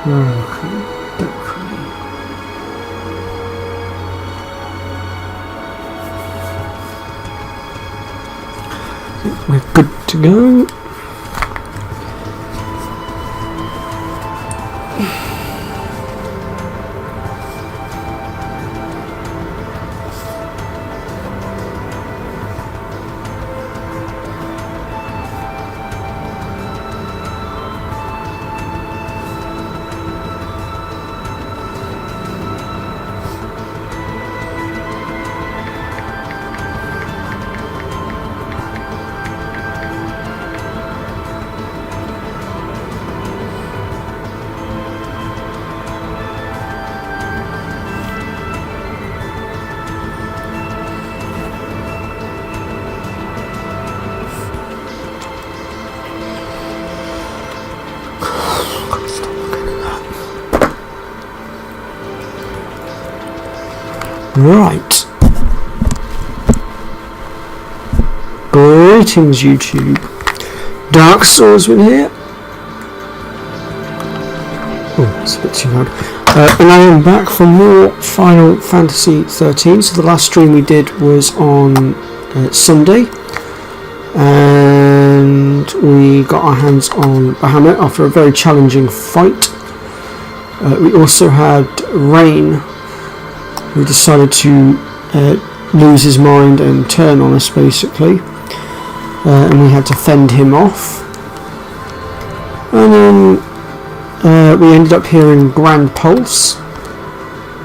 We're good to go. Right. Greetings, YouTube. Dark Swordsman here. Oh, it's a bit too loud. And I am back for more Final Fantasy 13. So the last stream we did was on Sunday. And we got our hands on Bahamut after a very challenging fight. We also had Rain, who decided to lose his mind and turn on us, basically. And we had to fend him off. And then we ended up here in Grand Pulse,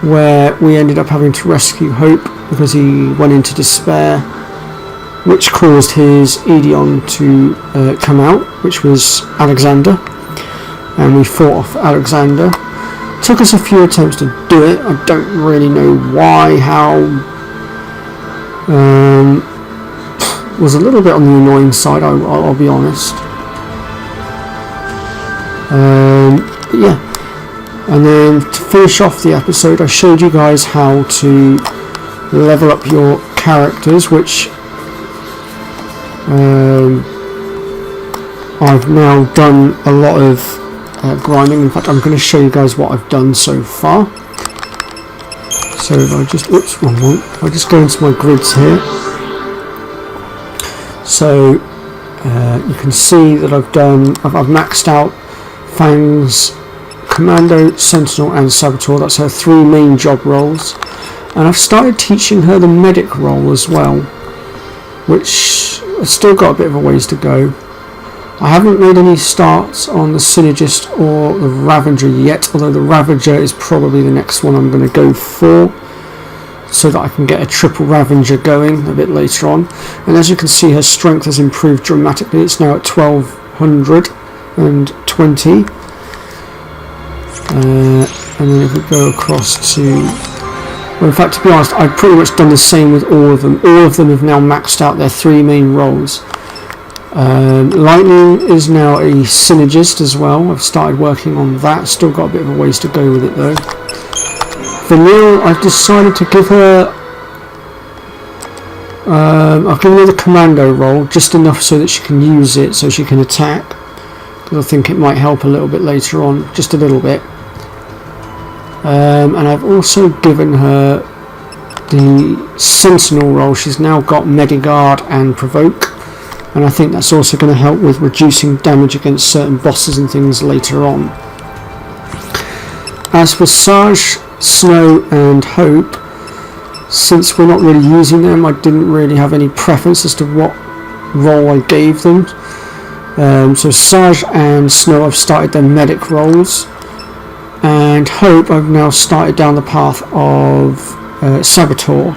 where we ended up having to rescue Hope because he went into despair, which caused his Edion to come out, which was Alexander. And we fought off Alexander. Took us a few attempts to do it. I don't really know why, how. Was a little bit on the annoying side, I'll be honest. Yeah. And then to finish off the episode, I showed you guys how to level up your characters, which I've now done a lot of grinding. In fact, I'm going to show you guys what I've done so far. So if I just, oops, wrong one. If I just go into my grids here. So you can see that I've maxed out Fangs, Commando, Sentinel and Saboteur. That's her 3 main job roles. And I've started teaching her the medic role as well, which I've still got a bit of a ways to go. I haven't made any starts on the Synergist or the Ravager yet, although the Ravager is probably the next one I'm going to go for, so that I can get a triple Ravager going a bit later on. And as you can see, her strength has improved dramatically. It's now at 1220. And then if we go across to... Well, in fact, to be honest, I've pretty much done the same with all of them. All of them have now maxed out their 3 main roles. Lightning is now a Synergist as well. I've started working on that. Still got a bit of a ways to go with it though. Vanille, I've decided to give her... I've given her the Commando role, just enough so that she can use it, so she can attack. Because I think it might help a little bit later on, just a little bit. And I've also given her the Sentinel role. She's now got Medigard and Provoke. And I think that's also going to help with reducing damage against certain bosses and things later on. As for Sarge, Snow and Hope, since we're not really using them, I didn't really have any preference as to what role I gave them. So Sarge and Snow, I've started their medic roles. And Hope, I've now started down the path of Saboteur.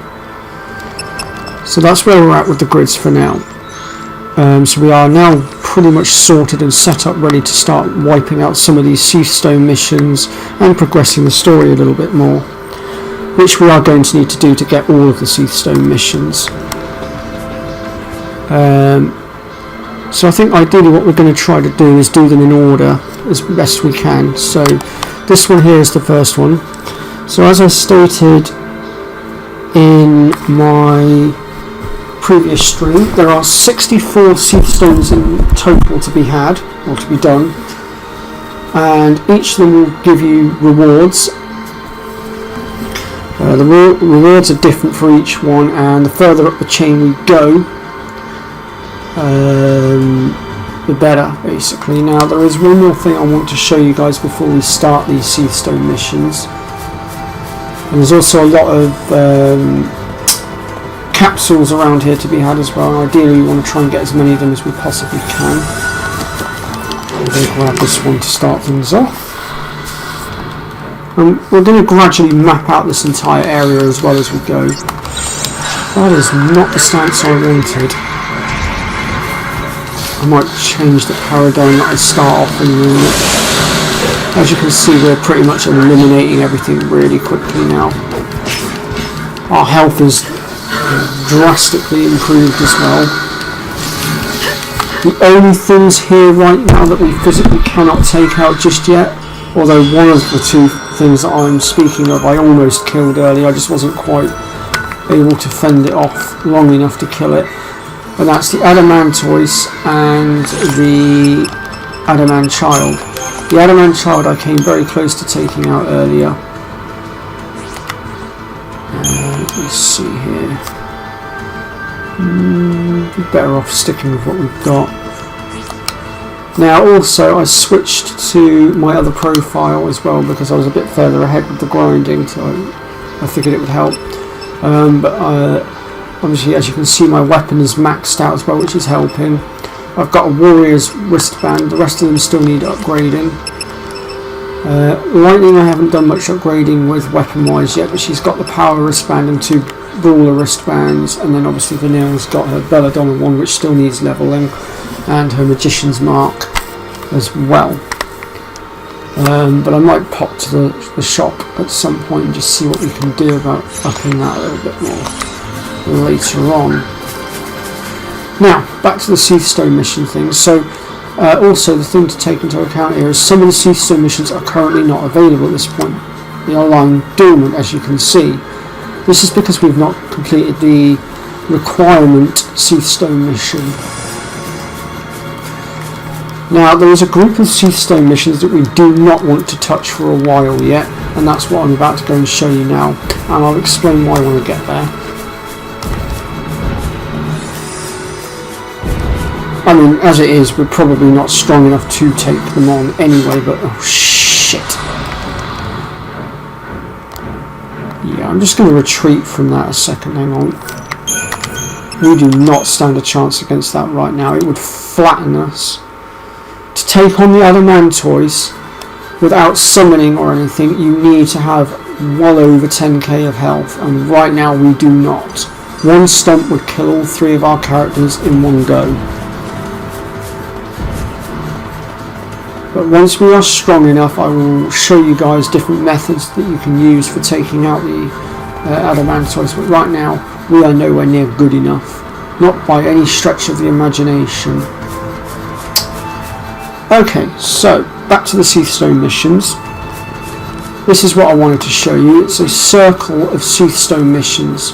So that's where we're at with the grids for now. So we are now pretty much sorted and set up, ready to start wiping out some of these Seathstone missions and progressing the story a little bit more, which we are going to need to do to get all of the Seathstone missions. So I think ideally what we're going to try to do is do them in order as best we can. So this one here is the first one. So as I stated in my previous stream, there are 64 Seathstones in total to be had, or to be done. and each of them will give you rewards. The rewards are different for each one, and the further up the chain we go, the better, basically. Now, there is one more thing I want to show you guys before we start these Seathstone missions, and there's also a lot of capsules around here to be had as well, and ideally we want to try and get as many of them as we possibly can. I'm going to grab this one to start things off. We're going to gradually map out this entire area as well as we go. That is not the stance I wanted. I might change the paradigm that I start off in. As you can see, we're pretty much eliminating everything really quickly now. Our health is drastically improved as well. The only things here right now that we physically cannot take out just yet, although one of the two things that I'm speaking of I almost killed earlier, I just wasn't quite able to fend it off long enough to kill it, and that's the Adamantoise and the Adamant Child. The Adamant Child I came very close to taking out earlier. Let me see here. We're better off sticking with what we've got. Now also I switched to my other profile as well because I was a bit further ahead with the grinding, so I figured it would help. Obviously, as you can see, my weapon is maxed out as well, which is helping. I've got a warrior's wristband, the rest of them still need upgrading. Lightning I haven't done much upgrading with weapon wise yet, but she's got the power wristband and 2 brawler wristbands, and then obviously Vanille's got her Belladonna one which still needs leveling, and her Magician's Mark as well. But I might pop to the shop at some point and just see what we can do about upping that a little bit more later on. Now, back to the Seathstone mission thing. So, also the thing to take into account here is some of the Seathstone missions are currently not available at this point. They are lying dormant, as you can see. This is because we've not completed the requirement Seathstone mission. Now, there is a group of Seathstone missions that we do not want to touch for a while yet, and that's what I'm about to go and show you now, and I'll explain why when I get there. I mean, as it is, we're probably not strong enough to take them on anyway, but oh shit. Yeah, I'm just going to retreat from that a second, hang on. We do not stand a chance against that right now, it would flatten us. To take on the Adamantoise without summoning or anything, you need to have well over 10k of health, and right now we do not. One stomp would kill all 3 of our characters in one go. But once we are strong enough, I will show you guys different methods that you can use for taking out the Adamantoise, but right now we are nowhere near good enough, not by any stretch of the imagination. Okay, so back to the Seathstone missions. This is what I wanted to show you. It's a circle of Seathstone missions,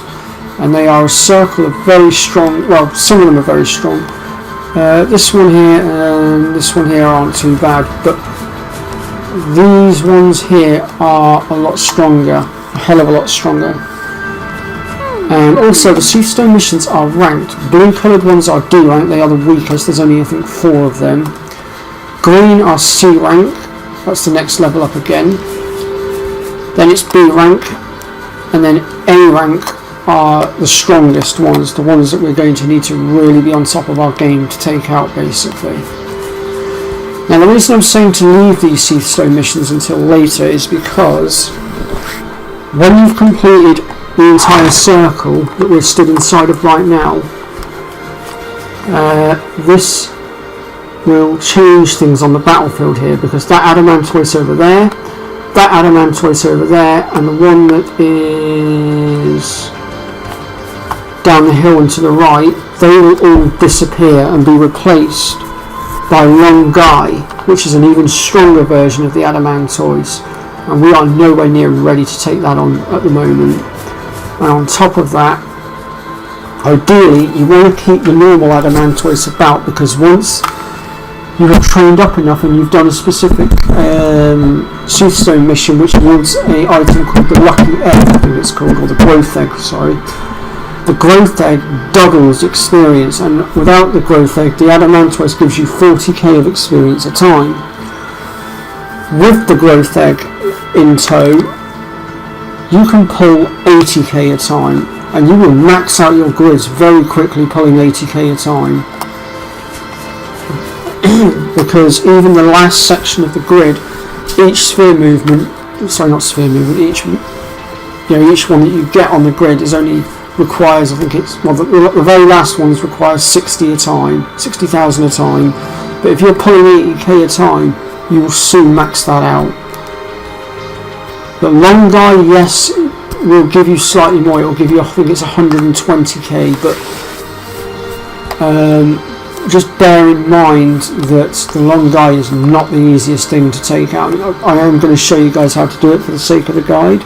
and they are a circle of very strong, well, some of them are very strong. This one here and this one here aren't too bad, but these ones here are a lot stronger, a hell of a lot stronger. And also the Seathstone missions are ranked. Blue coloured ones are D rank, they are the weakest, there's only I think 4 of them. Green are C rank, that's the next level up again. Then it's B rank, and then A rank are the strongest ones, the ones that we're going to need to really be on top of our game to take out, basically. Now the reason I'm saying to leave these Seathstone missions until later is because when you've completed the entire circle that we're stood inside of right now, this will change things on the battlefield here, because that Adamantoise over there, that Adamantoise over there, and the one that is down the hill and to the right, they will all disappear and be replaced by Long Guy, which is an even stronger version of the Adamantoise, and we are nowhere near ready to take that on at the moment. And on top of that, ideally you want to keep the normal Adamantoise about, because once you have trained up enough and you've done a specific Soothstone mission, which yields an item called the Lucky Egg, I think it's called, or the Growth Egg, sorry. The Growth Egg doubles experience, and without the Growth Egg, the Adamantoise gives you 40k of experience a time. With the Growth Egg in tow, you can pull 80k a time, and you will max out your grids very quickly pulling 80k a time. Because even the last section of the grid, each sphere movement, sorry, not sphere movement, each one that you get on the grid is only requires, I think it's, well, the very last ones requires 60,000 a time. But if you're pulling 80k a time, you will soon max that out. The long guy, yes, will give you slightly more. It will give you, I think it's 120k, but just bear in mind that the long guy is not the easiest thing to take out. I am going to show you guys how to do it for the sake of the guide,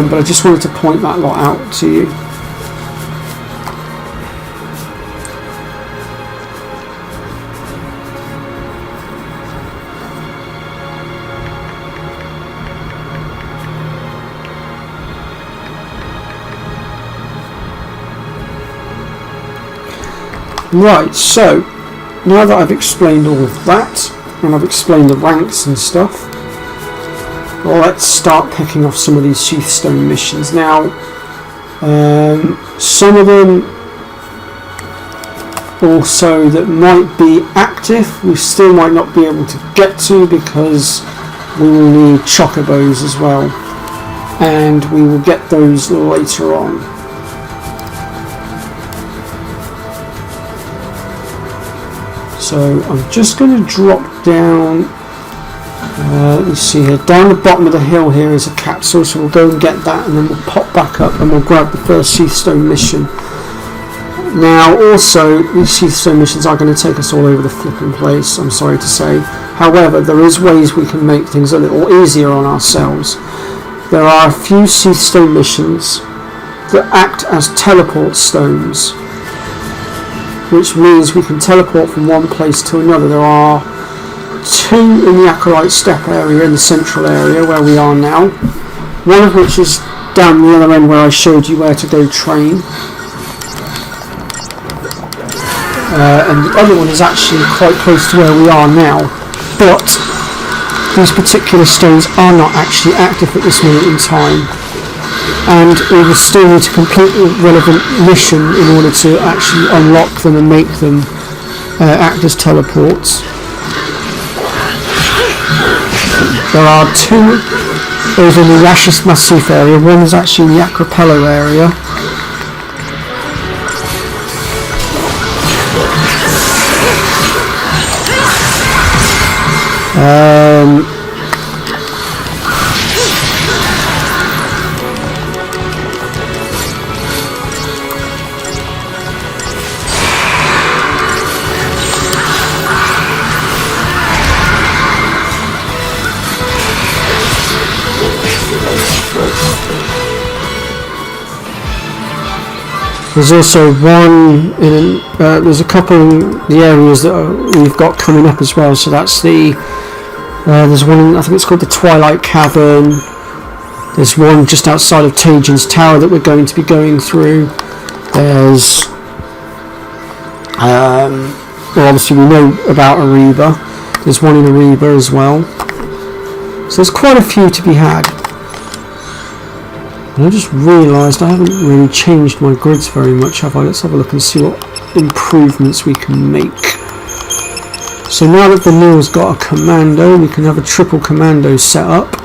but I just wanted to point that lot out to you. Right, so now that I've explained all of that, and I've explained the ranks and stuff, well, let's start picking off some of these Soothstone missions. Now, some of them also that might be active, we still might not be able to get to because we will need chocobos as well, and we will get those later on. So I'm just going to drop down, let's see here, down the bottom of the hill here is a capsule, so we'll go and get that, and then we'll pop back up and we'll grab the first Soothstone mission. Now also, these Soothstone missions are going to take us all over the flipping place, I'm sorry to say. However, there is ways we can make things a little easier on ourselves. There are a few Soothstone missions that act as teleport stones, which means we can teleport from one place to another. There are two in the Acolyte Steppe area, in the central area where we are now, one of which is down the other end where I showed you where to go train, and the other one is actually quite close to where we are now, but these particular stones are not actually active at this moment in time, and we will still need to complete the relevant mission in order to actually unlock them and make them act as teleports. There are two over in the Rashis Massif area, one is actually in the Acropello area. There's also one in, there's a couple in the areas that we've got coming up as well, so that's the, there's one in, I think it's called the Twilight Cavern, there's one just outside of Tajin's Tower that we're going to be going through, there's, well obviously we know about Ariba, there's one in Ariba as well, so there's quite a few to be had. And I just realised I haven't really changed my grids very much, have I? Let's have a look and see what improvements we can make. So now that the Nil's got a commando, we can have a triple commando set up.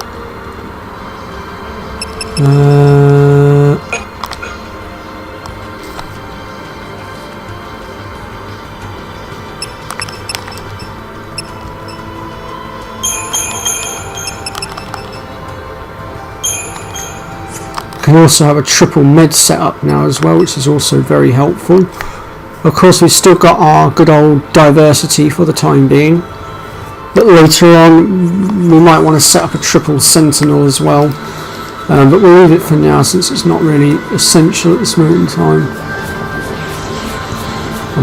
We can also have a triple med set up now as well, which is also very helpful. Of course, we've still got our good old diversity for the time being, but later on we might want to set up a triple sentinel as well, but we'll leave it for now since it's not really essential at this moment in time.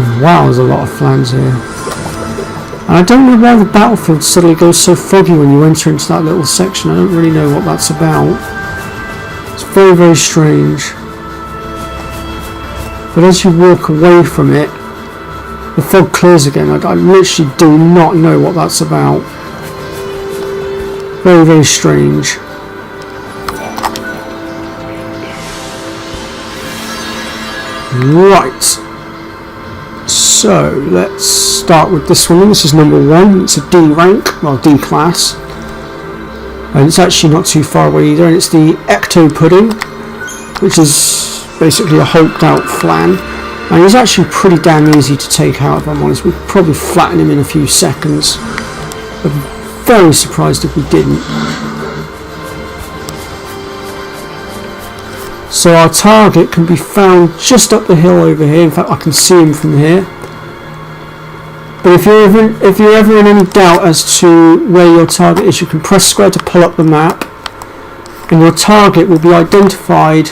Oh, wow, there's a lot of flans here. And I don't know why the battlefield suddenly goes so foggy when you enter into that little section. I don't really know what that's about. It's very, very strange. But as you walk away from it, the fog clears again. I literally do not know what that's about. Very, very strange. Right. So let's start with this one. This is number 1. It's a D rank, well, D class. And it's actually not too far away either. And it's the Ecto Pudding, which is basically a hulked out flan. And he's actually pretty damn easy to take out, if I'm honest. We'd probably flatten him in a few seconds. I'm very surprised if we didn't. So our target can be found just up the hill over here. In fact, I can see him from here. But if you're ever in any doubt as to where your target is, you can press square to pull up the map, and your target will be identified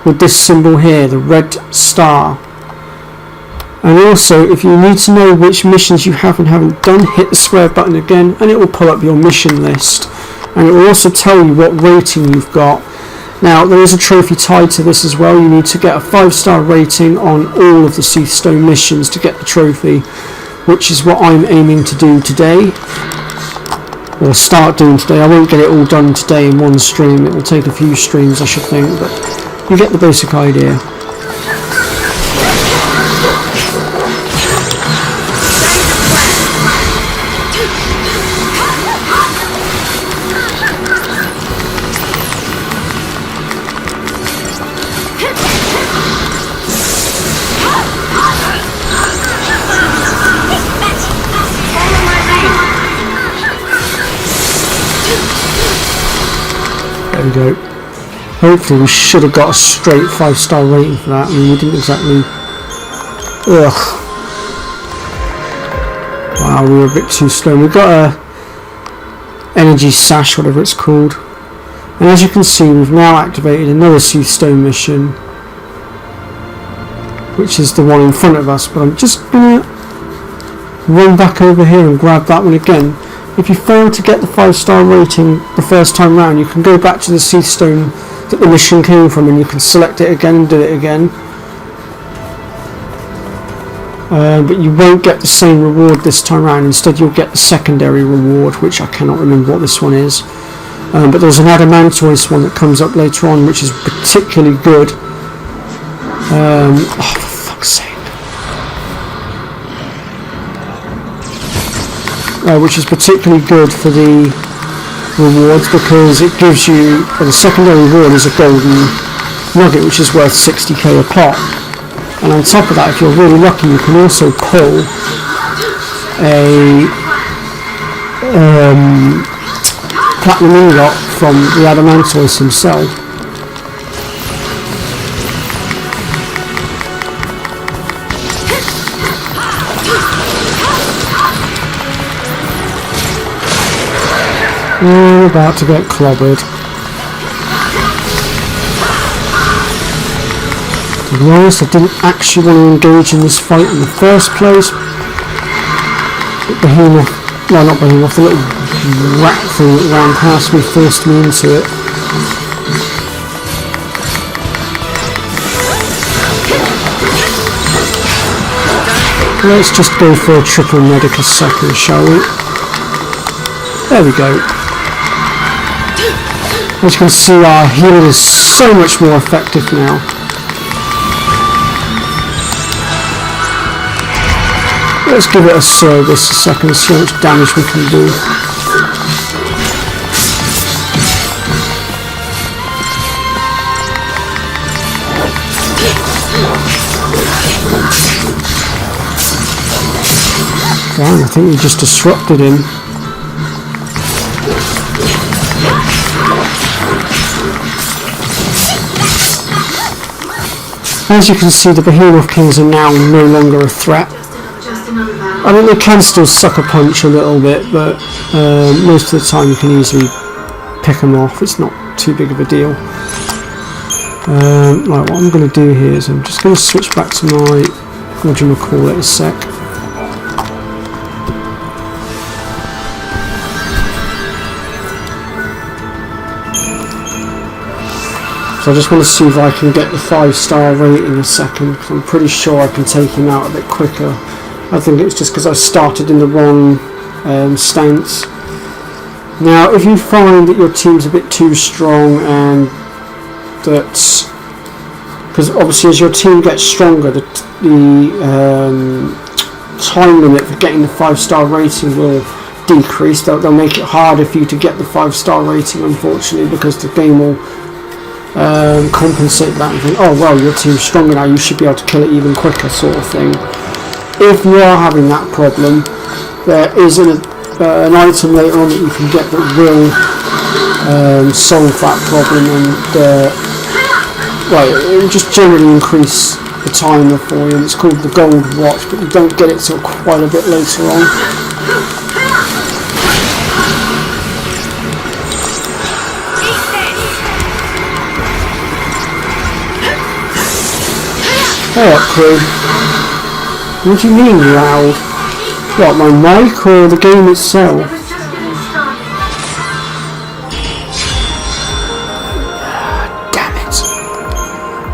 with this symbol here, the red star. And also, if you need to know which missions you have and haven't done, hit the square button again and it will pull up your mission list, and it will also tell you what rating you've got. Now, there is a trophy tied to this as well. You need to get a 5-star rating on all of the Seathstone missions to get the trophy, which is what I'm aiming to do today, or start doing today. I won't get it all done today in one stream. It will take a few streams, I should think, but you get the basic idea. There we go. Hopefully we should have got a straight 5-star rating for that. I mean, we didn't exactly... Ugh. Wow, we were a bit too slow. We've got a energy sash, whatever it's called. And as you can see, we've now activated another Seathstone mission, which is the one in front of us. But I'm just going to run back over here and grab that one again. If you fail to get the 5-star rating the first time round, you can go back to the Seathstone that the mission came from and you can select it again and do it again. But you won't get the same reward this time round. Instead, you'll get the secondary reward, which I cannot remember what this one is. But there's an Adamantoise one that comes up later on, which is particularly good. Oh, for fuck's sake. Which is particularly good for the rewards, because it gives you, well, the secondary reward is a golden nugget, which is worth 60k a pop. And on top of that, if you're really lucky, you can also pull a platinum ingot from the Adamantoise himself. We're about to get clobbered. To be honest, I didn't actually want to engage in this fight in the first place. But Behemoth, well, not Behemoth, the little rat thing that ran past me forced me into it. Let's just go for a triple Medicus second, shall we? There we go. As you can see, our heal is so much more effective now. Let's give it a service a second, see how much damage we can do. Damn, I think we just disrupted him. As you can see, the Behemoth Kings are now no longer a threat. I mean, they can still sucker punch a little bit, but most of the time you can easily pick them off. It's not too big of a deal. Right, what I'm going to do here is I'm just going to switch back to my what do you call it, a sec. So I just want to see if I can get the 5-star rating a second, because I'm pretty sure I can take him out a bit quicker. I think it's just because I started in the wrong stance. Now, if you find that your team's a bit too strong and that, because obviously as your team gets stronger, the time limit for getting the 5-star rating will decrease. They'll make it harder for you to get the 5-star rating, unfortunately, because the game will compensate that and think, oh well, your team's stronger now, you should be able to kill it even quicker, sort of thing. If you are having that problem, there is an item later on that you can get that will solve that problem, and well, it will just generally increase the timer for you, and it's called the Gold Watch, but you don't get it till quite a bit later on. Hey up, crew. What do you mean loud? What, my mic or the game itself? Damn it.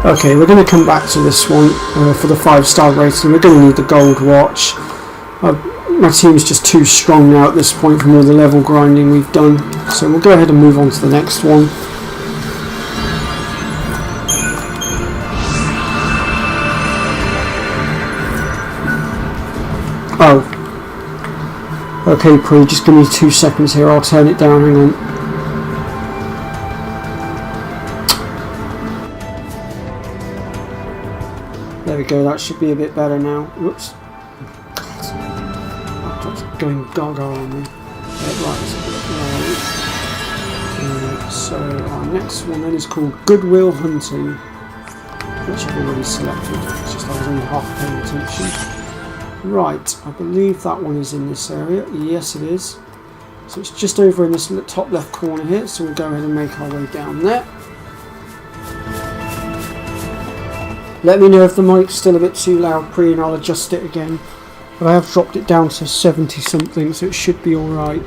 Okay, we're going to come back to this one for the 5-star rating. We're going to need the Gold Watch. My team's just too strong now at this point from all the level grinding we've done. So we'll go ahead and move on to the next one. Oh. Okay, Pre, just give me 2 seconds here, I'll turn it down, hang on. There we go, that should be a bit better now. Whoops. God. Laptop's going gaga on me. Right. So our next one then is called Goodwill Hunting, which I've already selected. It's just I was only half paying attention. Right, I believe that one is in this area. Yes, it is. So it's just over in this top left corner here. So we'll go ahead and make our way down there. Let me know if the mic's still a bit too loud, Pre, and I'll adjust it again. But I have dropped it down to 70 something, so it should be alright.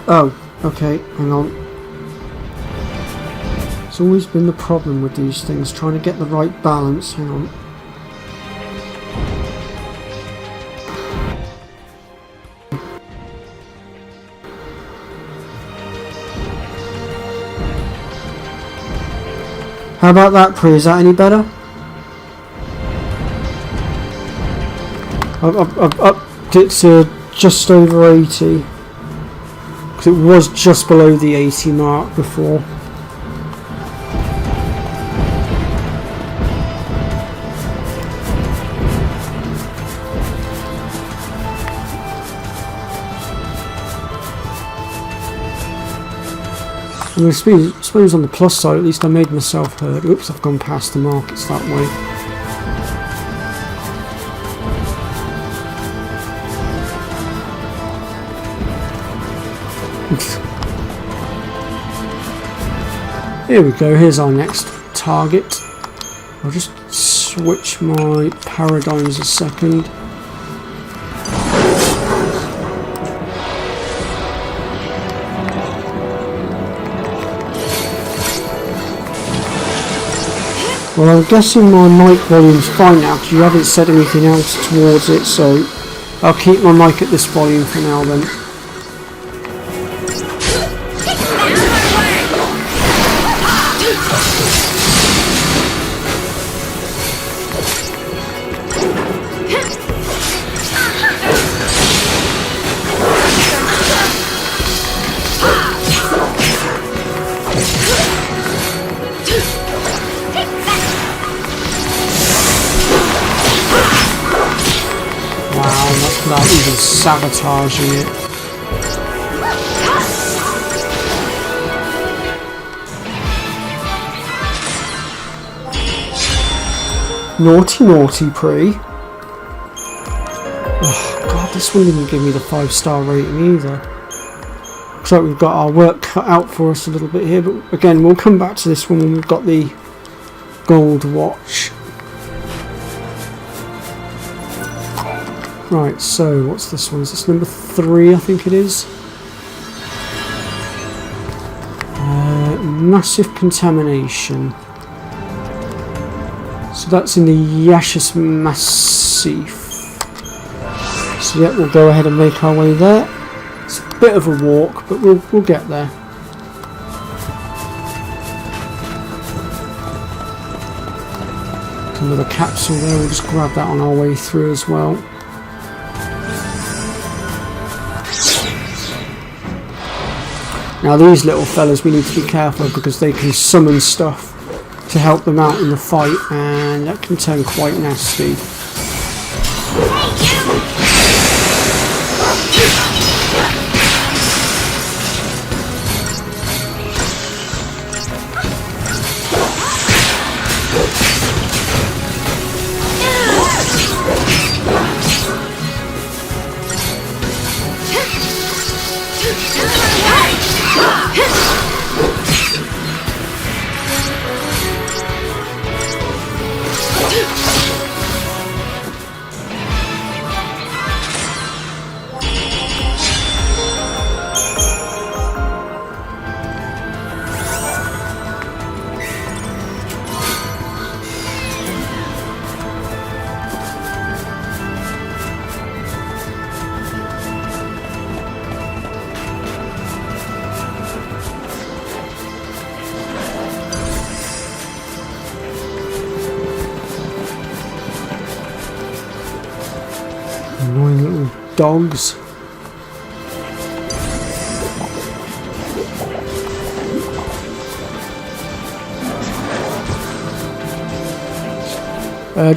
Oh, okay, hang on. It's always been the problem with these things, trying to get the right balance. Hang on. How about that, Pre? Is that any better? I've upped it to just over 80. Because it was just below the 80 mark before. I suppose on the plus side, at least I made myself heard. Oops, I've gone past the markets that way. Here we go, here's our next target. I'll just switch my paradigms a second. Well, I'm guessing my mic volume's fine now because you haven't said anything else towards it, so I'll keep my mic at this volume for now then. Without even sabotaging it. Naughty, naughty, Pre. Oh god, this one didn't give me the 5-star rating either. Looks like we've got our work cut out for us a little bit here, but again, we'll come back to this one when we've got the gold watch. Right, so what's this one? Is this number 3, I think it is? Massive contamination. So that's in the Yashas Massif. So yeah, we'll go ahead and make our way there. It's a bit of a walk, but we'll get there. Another capsule there, we'll just grab that on our way through as well. Now these little fellas we need to be careful of because they can summon stuff to help them out in the fight, and that can turn quite nasty. Annoying little dogs.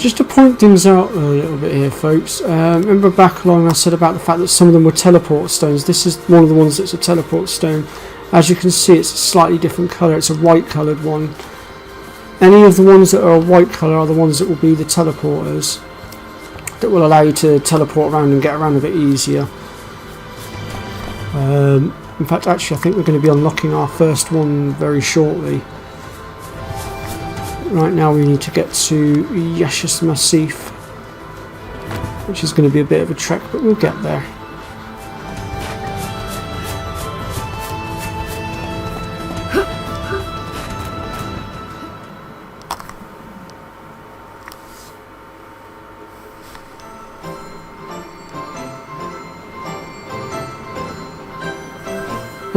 Just to point things out a little bit here, folks. Remember back along I said about the fact that some of them were teleport stones. This is one of the ones that's a teleport stone. As you can see, it's a slightly different colour. It's a white coloured one. Any of the ones that are a white colour are the ones that will be the teleporters, that will allow you to teleport around and get around a bit easier. In fact, actually I think we're going to be unlocking our first one very shortly. Right now we need to get to Yashas Massif, which is going to be a bit of a trek, but we'll get there.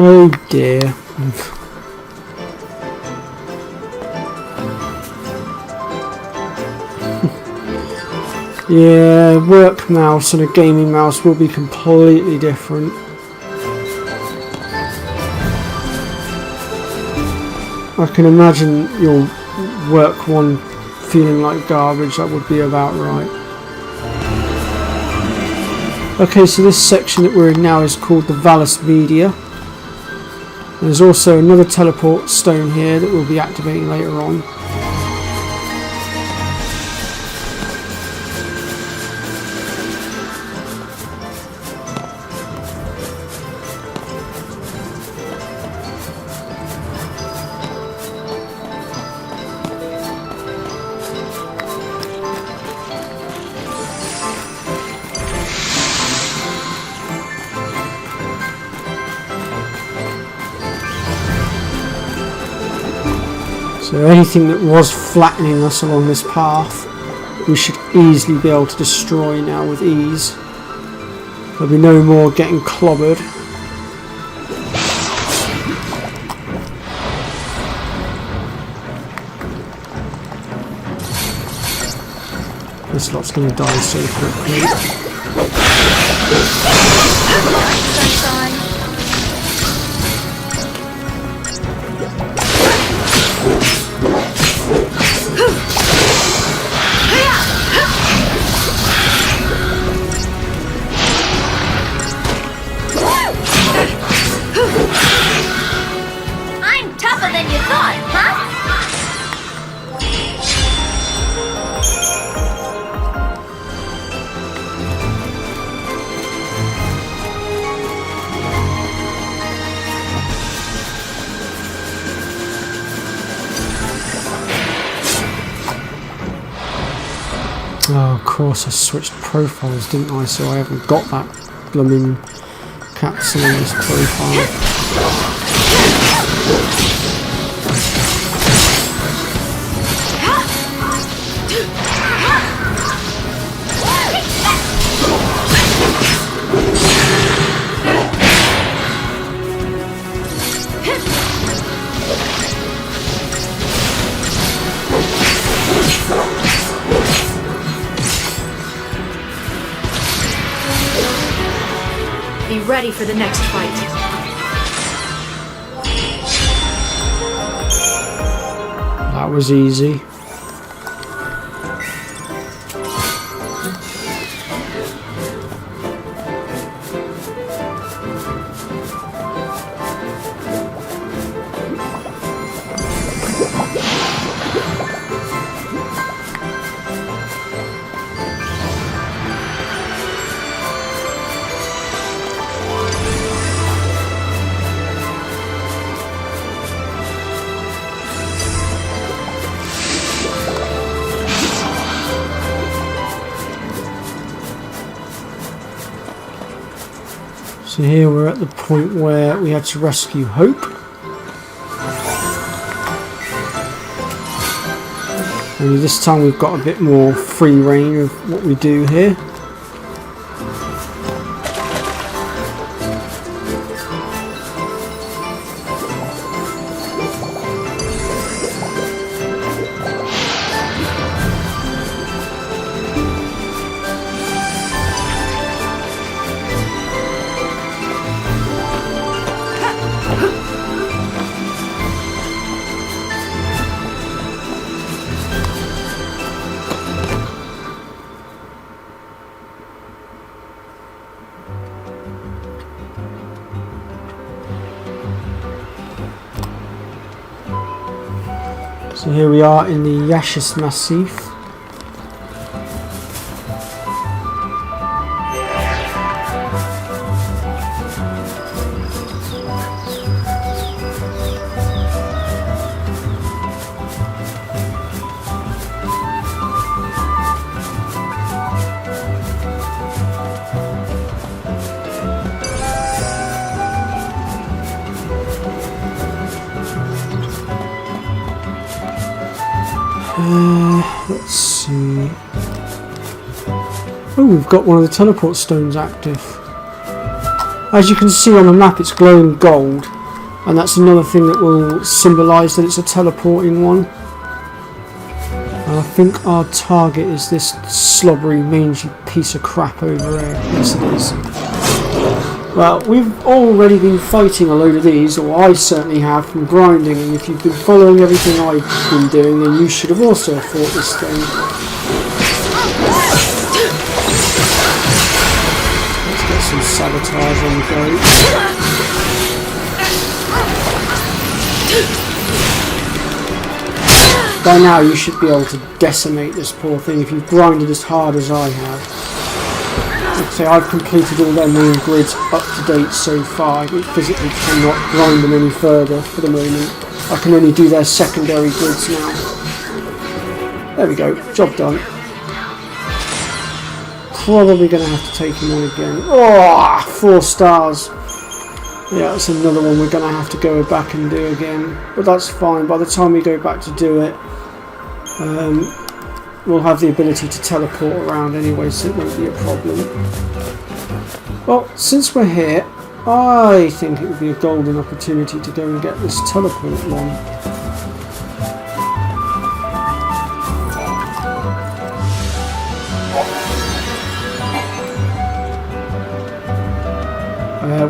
Oh dear. Yeah, work mouse and a gaming mouse will be completely different. I can imagine your work one feeling like garbage. That would be about right. Okay, so this section that we're in now is called the Valus Media. There's also another teleport stone here that we'll be activating later on. So anything that was flattening us along this path, we should easily be able to destroy now with ease. There'll be no more getting clobbered. This lot's going to die so quickly. I'm tougher than you thought, huh? Oh, of course I switched profiles, didn't I? So I haven't got that blooming capsule in this profile. Be ready for the next fight. That was easy. So here we're at the point where we had to rescue Hope. Only this time we've got a bit more free reign of what we do here. So here we are in the Yashis Massif. Let's see. Oh, we've got one of the teleport stones active. As you can see on the map, it's glowing gold, and that's another thing that will symbolise that it's a teleporting one. And I think our target is this slobbery, mangy piece of crap over there. Yes, it is. Well, we've already been fighting a load of these, or I certainly have, from grinding, and if you've been following everything I've been doing, then you should have also fought this thing. Let's get some sabotage on the go. By now you should be able to decimate this poor thing if you've grinded as hard as I have. Like I say, I've completed all their main grids up to date so far. I physically cannot grind them any further for the moment. I can only do their secondary grids now. There we go, job done. Probably going to have to take him on again. Oh, 4 stars. Yeah, that's another one we're going to have to go back and do again. But that's fine, by the time we go back to do it, we'll have the ability to teleport around anyway, so it won't be a problem. Well, since we're here, I think it would be a golden opportunity to go and get this teleport one.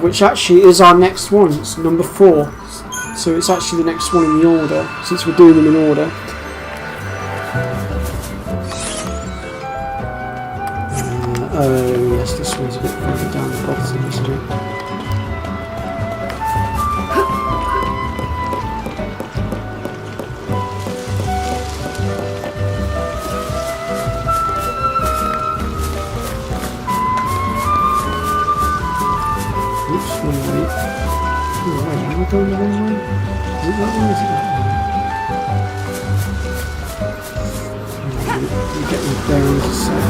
Which actually is our next one. It's number 4. So it's actually the next one in the order, since we're doing them in order. Oh yes, this one's a bit further down the bottom, isn't it? Oops, wait. Oh wait, am I going the wrong way? Is it that way or is it that way? You get my bearings a sec.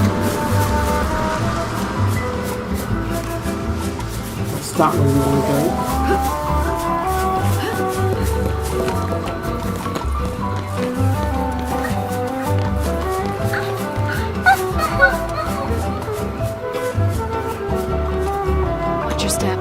That's that way we want to go. Watch your step.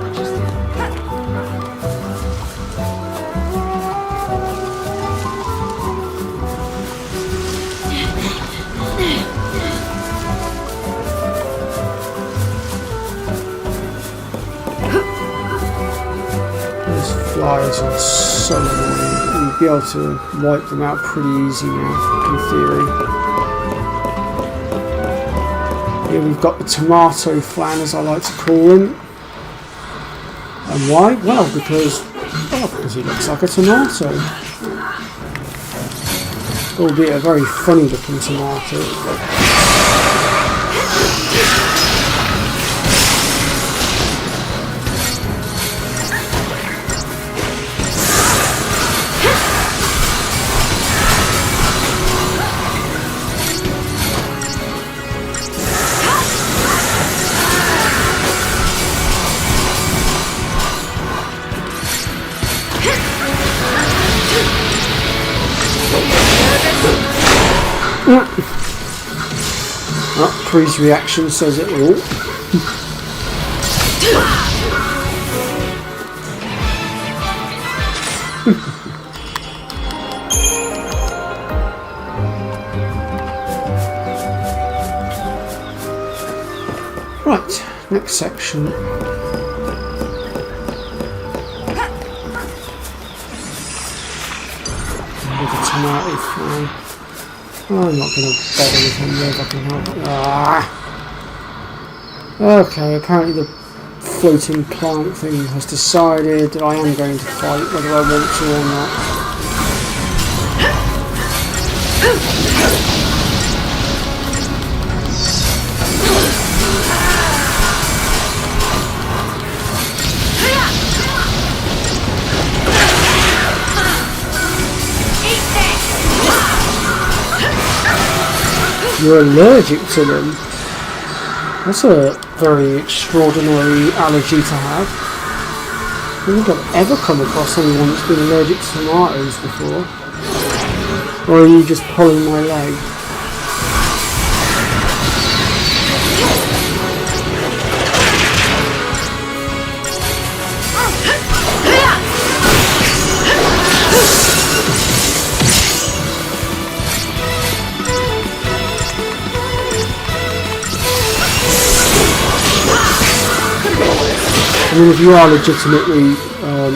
Flyers are so annoying. You'd be able to wipe them out pretty easy now, in theory. Here we've got the tomato flan, as I like to call him. And why? Well, because he looks like a tomato. Albeit a very funny looking tomato. Oh, Pre's reaction says it all. Right, next section. With the tomato flan. Oh, I'm not going to bother with him if I can help it. Okay, apparently the floating plant thing has decided that I am going to fight whether I want to or not. You're allergic to them. That's a very extraordinary allergy to have. I don't think I've ever come across anyone that's been allergic to tomatoes before. Or are you just pulling my leg? I mean, if you are legitimately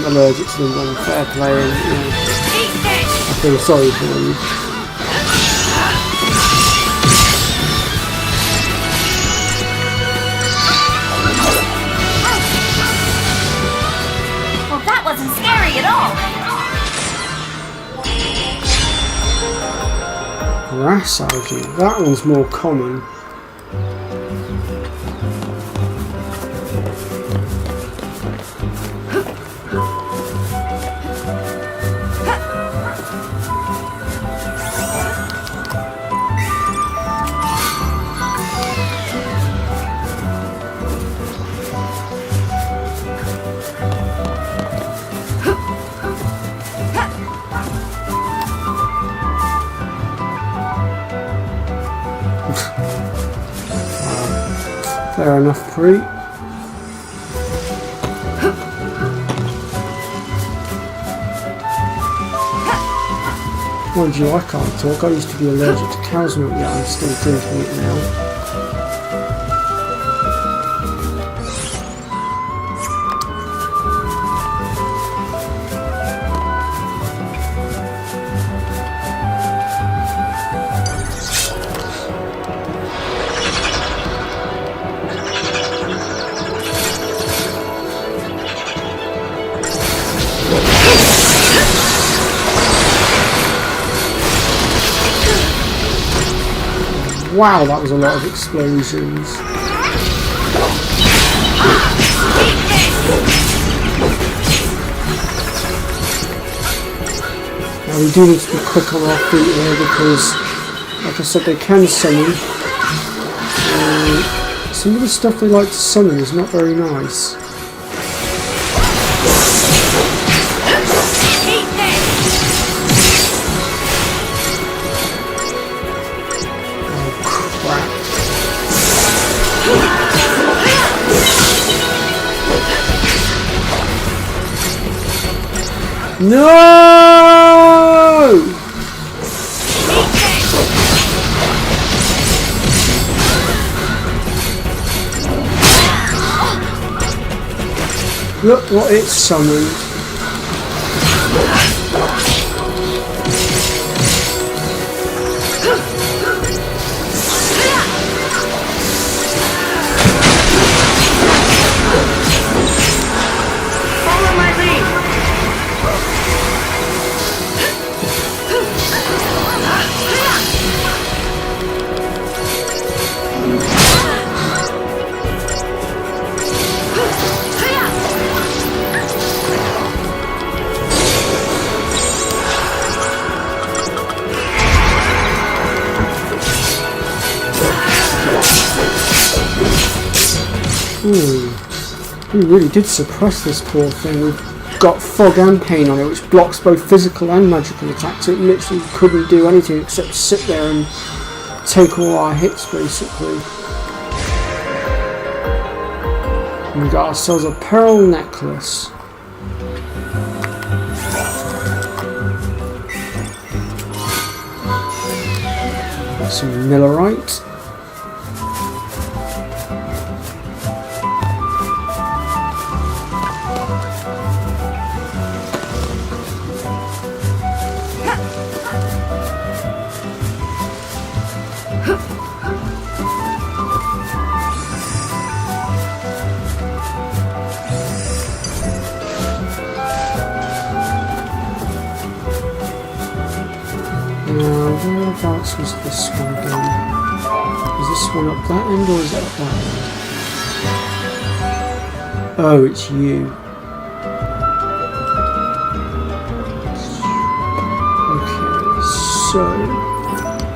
allergic to them, then fair play, and you know, I feel sorry for you. Well, that wasn't scary at all. Grass algae, that one's more common. Fair enough, Pre. Mind you, I can't talk. I used to be allergic to cow's milk, yet I'm still drinking it now. Wow, that was a lot of explosions. Now we do need to be quick on our feet here because Like I said, they can summon. Some of the stuff they like to summon is not very nice. No! Look what it summoned. Follow my lead. Ooh, we really did suppress this poor thing. We've got fog and pain on it, which blocks both physical and magical attacks. It literally couldn't do anything except sit there and take all our hits, basically. And we got ourselves a pearl necklace. Got some millerite. Whereabouts was this one again? Is this one up that end or is it up that end? Oh, it's you. Okay, so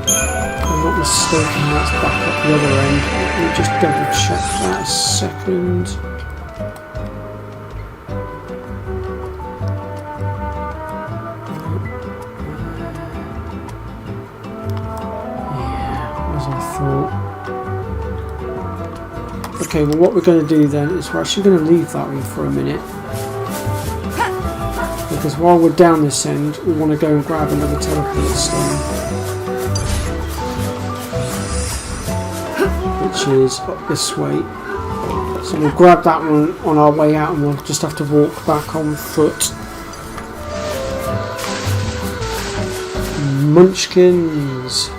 if I'm not mistaken, that's back up the other end. Let me just double check that a second. Okay, well what we're going to do then is we're actually going to leave that one for a minute, because while we're down this end we want to go and grab another teleport stone, which is up this way. So we'll grab that one on our way out and we'll just have to walk back on foot. Munchkins.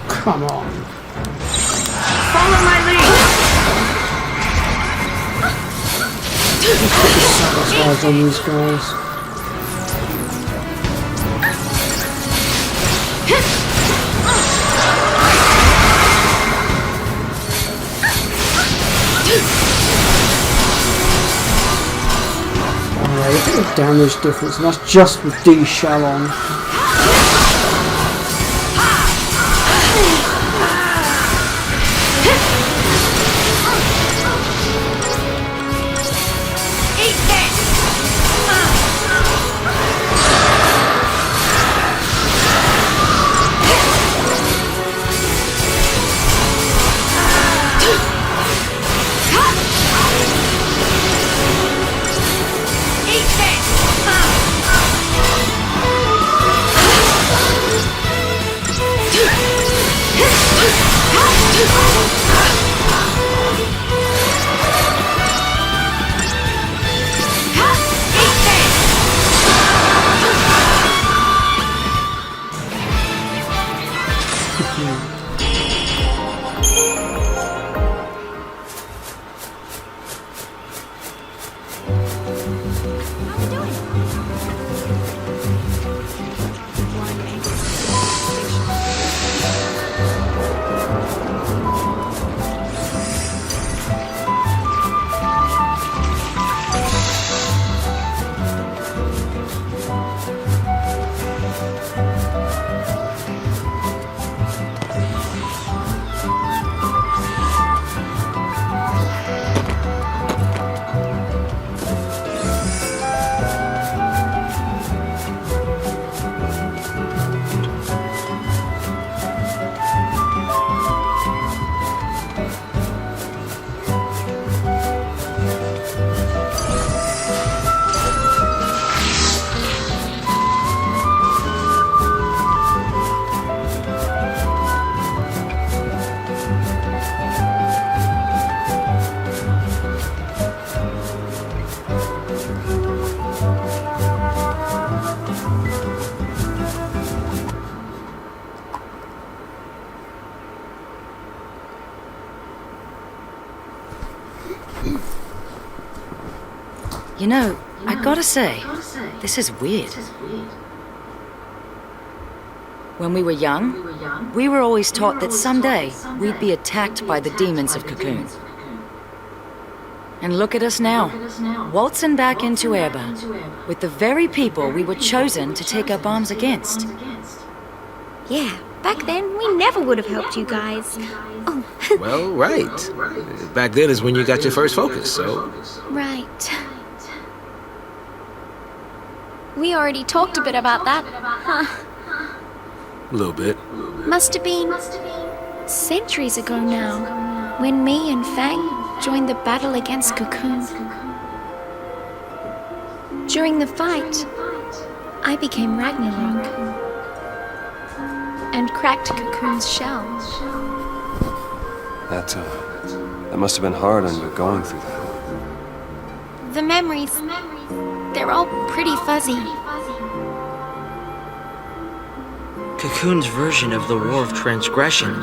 Come on. Follow my lead. Let's put the sabotage on these guys. Alright, look at the damage difference, and that's just with D shell on. You know, I gotta say, this is weird. When we were young, we were always taught that someday we'd be attacked by the demons of Cocoon. And look at us now, waltzing back into Airba, with the very people we were chosen to take up arms against. Yeah, back then we never would have helped you guys. Oh, Well, right. Back then is when you got your first focus, so... right. We already talked a bit about that. Huh. A little bit. Must have been centuries ago now, when me and Fang joined the battle against Cocoon. During the fight, I became Ragnarok and cracked Cocoon's shell. That must have been hard on you going through that. The memories, they're all pretty fuzzy. Cocoon's version of the War of Transgression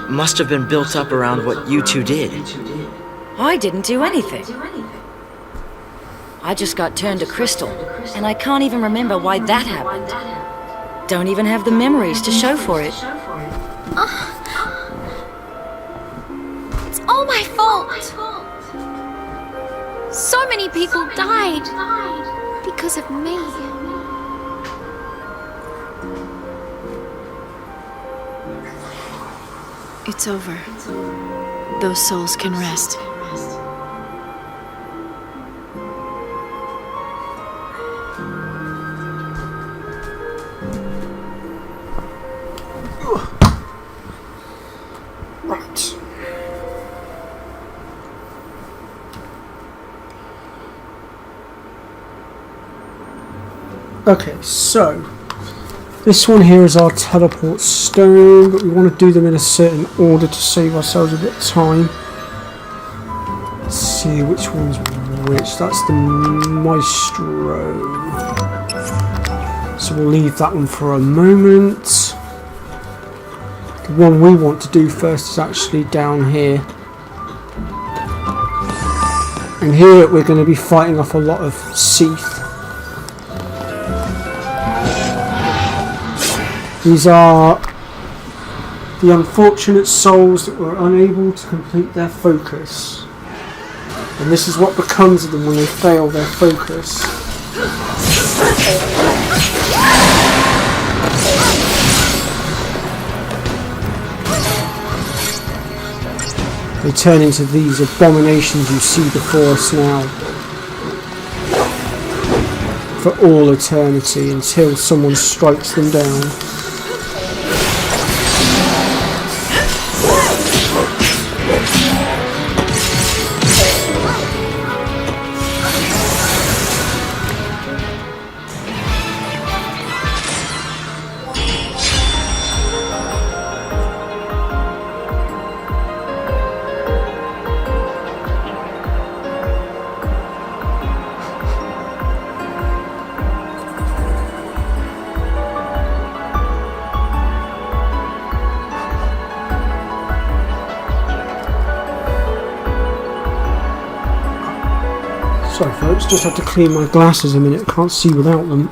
must have been built up around what you two did. I didn't do anything. I just got turned to crystal, and I can't even remember why that happened. Don't even have the memories to show for it. It's all my fault. So many people died because of me. It's over. Those souls can rest. Right. Okay, so this one here is our teleport stone, but we want to do them in a certain order to save ourselves a bit of time. Let's see which one's which. That's the Maestro. So we'll leave that one for a moment. The one we want to do first is actually down here. And here we're going to be fighting off a lot of Seath. These are the unfortunate souls that were unable to complete their focus. And this is what becomes of them when they fail their focus. They turn into these abominations you see before us now. For all eternity, until someone strikes them down. Sorry folks, just had to clean my glasses a minute, can't see without them.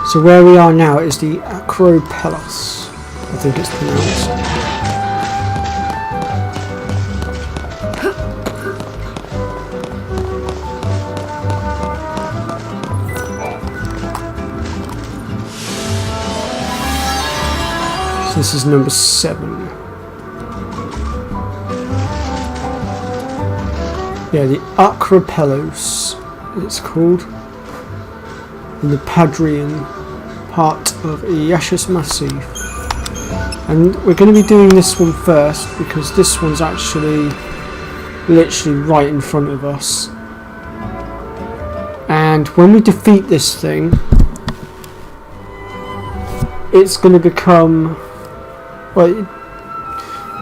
So where we are now is the Acropelos, I think it's pronounced. This is number 7. Yeah, the Acropelos, it's called. In the Padrian part of Iashas Massif. And we're going to be doing this one first because this one's actually literally right in front of us. And when we defeat this thing, it's going to become... well,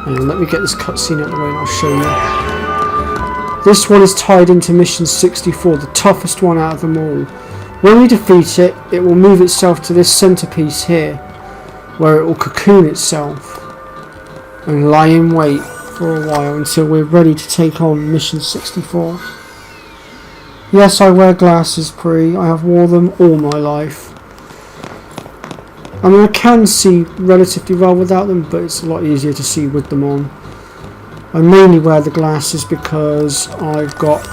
Hang on, let me get this cutscene out of the way and I'll show you. This one is tied into Mission 64, the toughest one out of them all. When we defeat it, it will move itself to this centerpiece here, where it will cocoon itself and lie in wait for a while until we're ready to take on Mission 64. Yes, I wear glasses, Pri. I have worn them all my life. I mean, I can see relatively well without them, but it's a lot easier to see with them on. I mainly wear the glasses because I've got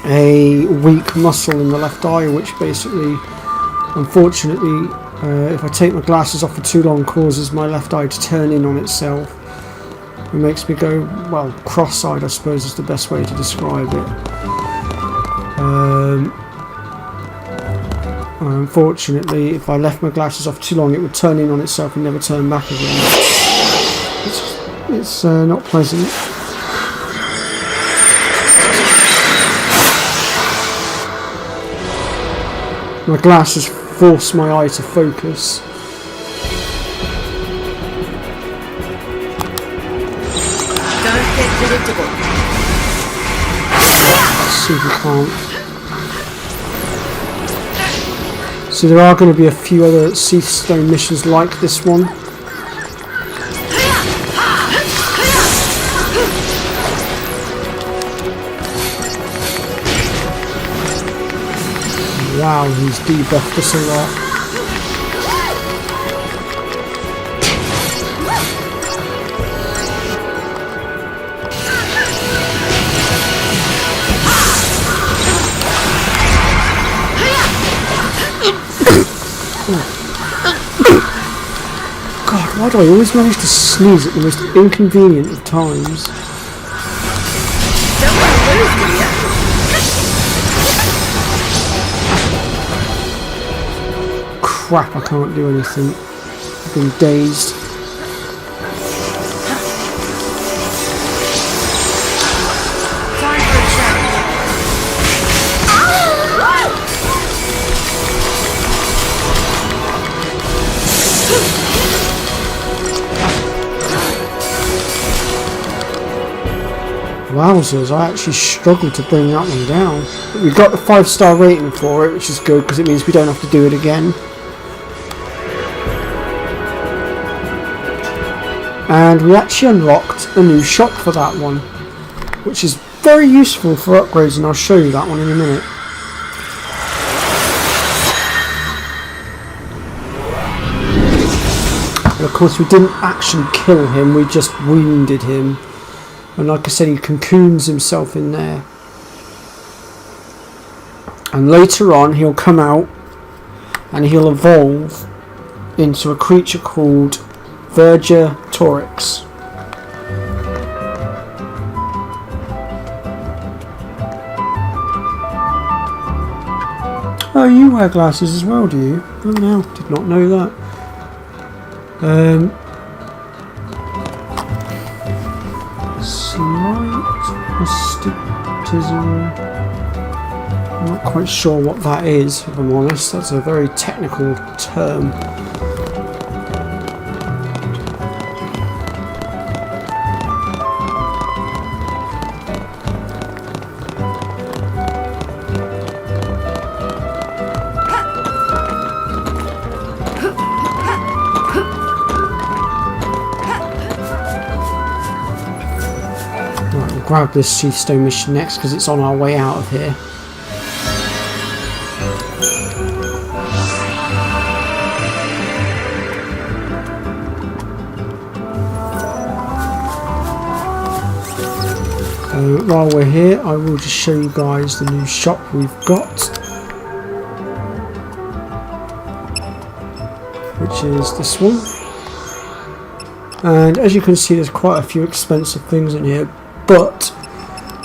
a weak muscle in the left eye, which basically, unfortunately, if I take my glasses off for too long, causes my left eye to turn in on itself. It makes me go, well, cross-eyed, I suppose is the best way to describe it. Unfortunately, if I left my glasses off too long, it would turn in on itself and never turn back again. It's not pleasant. My glasses force my eye to focus. Don't get predictable. Let's see if we can't. So there are going to be a few other Seastone missions like this one. Wow, he's debuffed us a lot. God, why do I always manage to sneeze at the most inconvenient of times? Crap, I can't do anything. I've been dazed. Time for a chat. Wowzers, I actually struggled to bring that one down. But we got the 5-star rating for it, which is good because it means we don't have to do it again. And we actually unlocked a new shop for that one, which is very useful for upgrades, and I'll show you that one in a minute. And of course we didn't actually kill him, we just wounded him. And like I said, he cocoons himself in there. And later on he'll come out and he'll evolve into a creature called Vergitorex. Oh, you wear glasses as well, do you? Oh no, did not know that. Slight astigmatism. I'm not quite sure what that is, if I'm honest. That's a very technical term. Grab this Seastone mission next because it's on our way out of here. While we're here, I will just show you guys the new shop we've got, which is this one. And as you can see, there's quite a few expensive things in here. But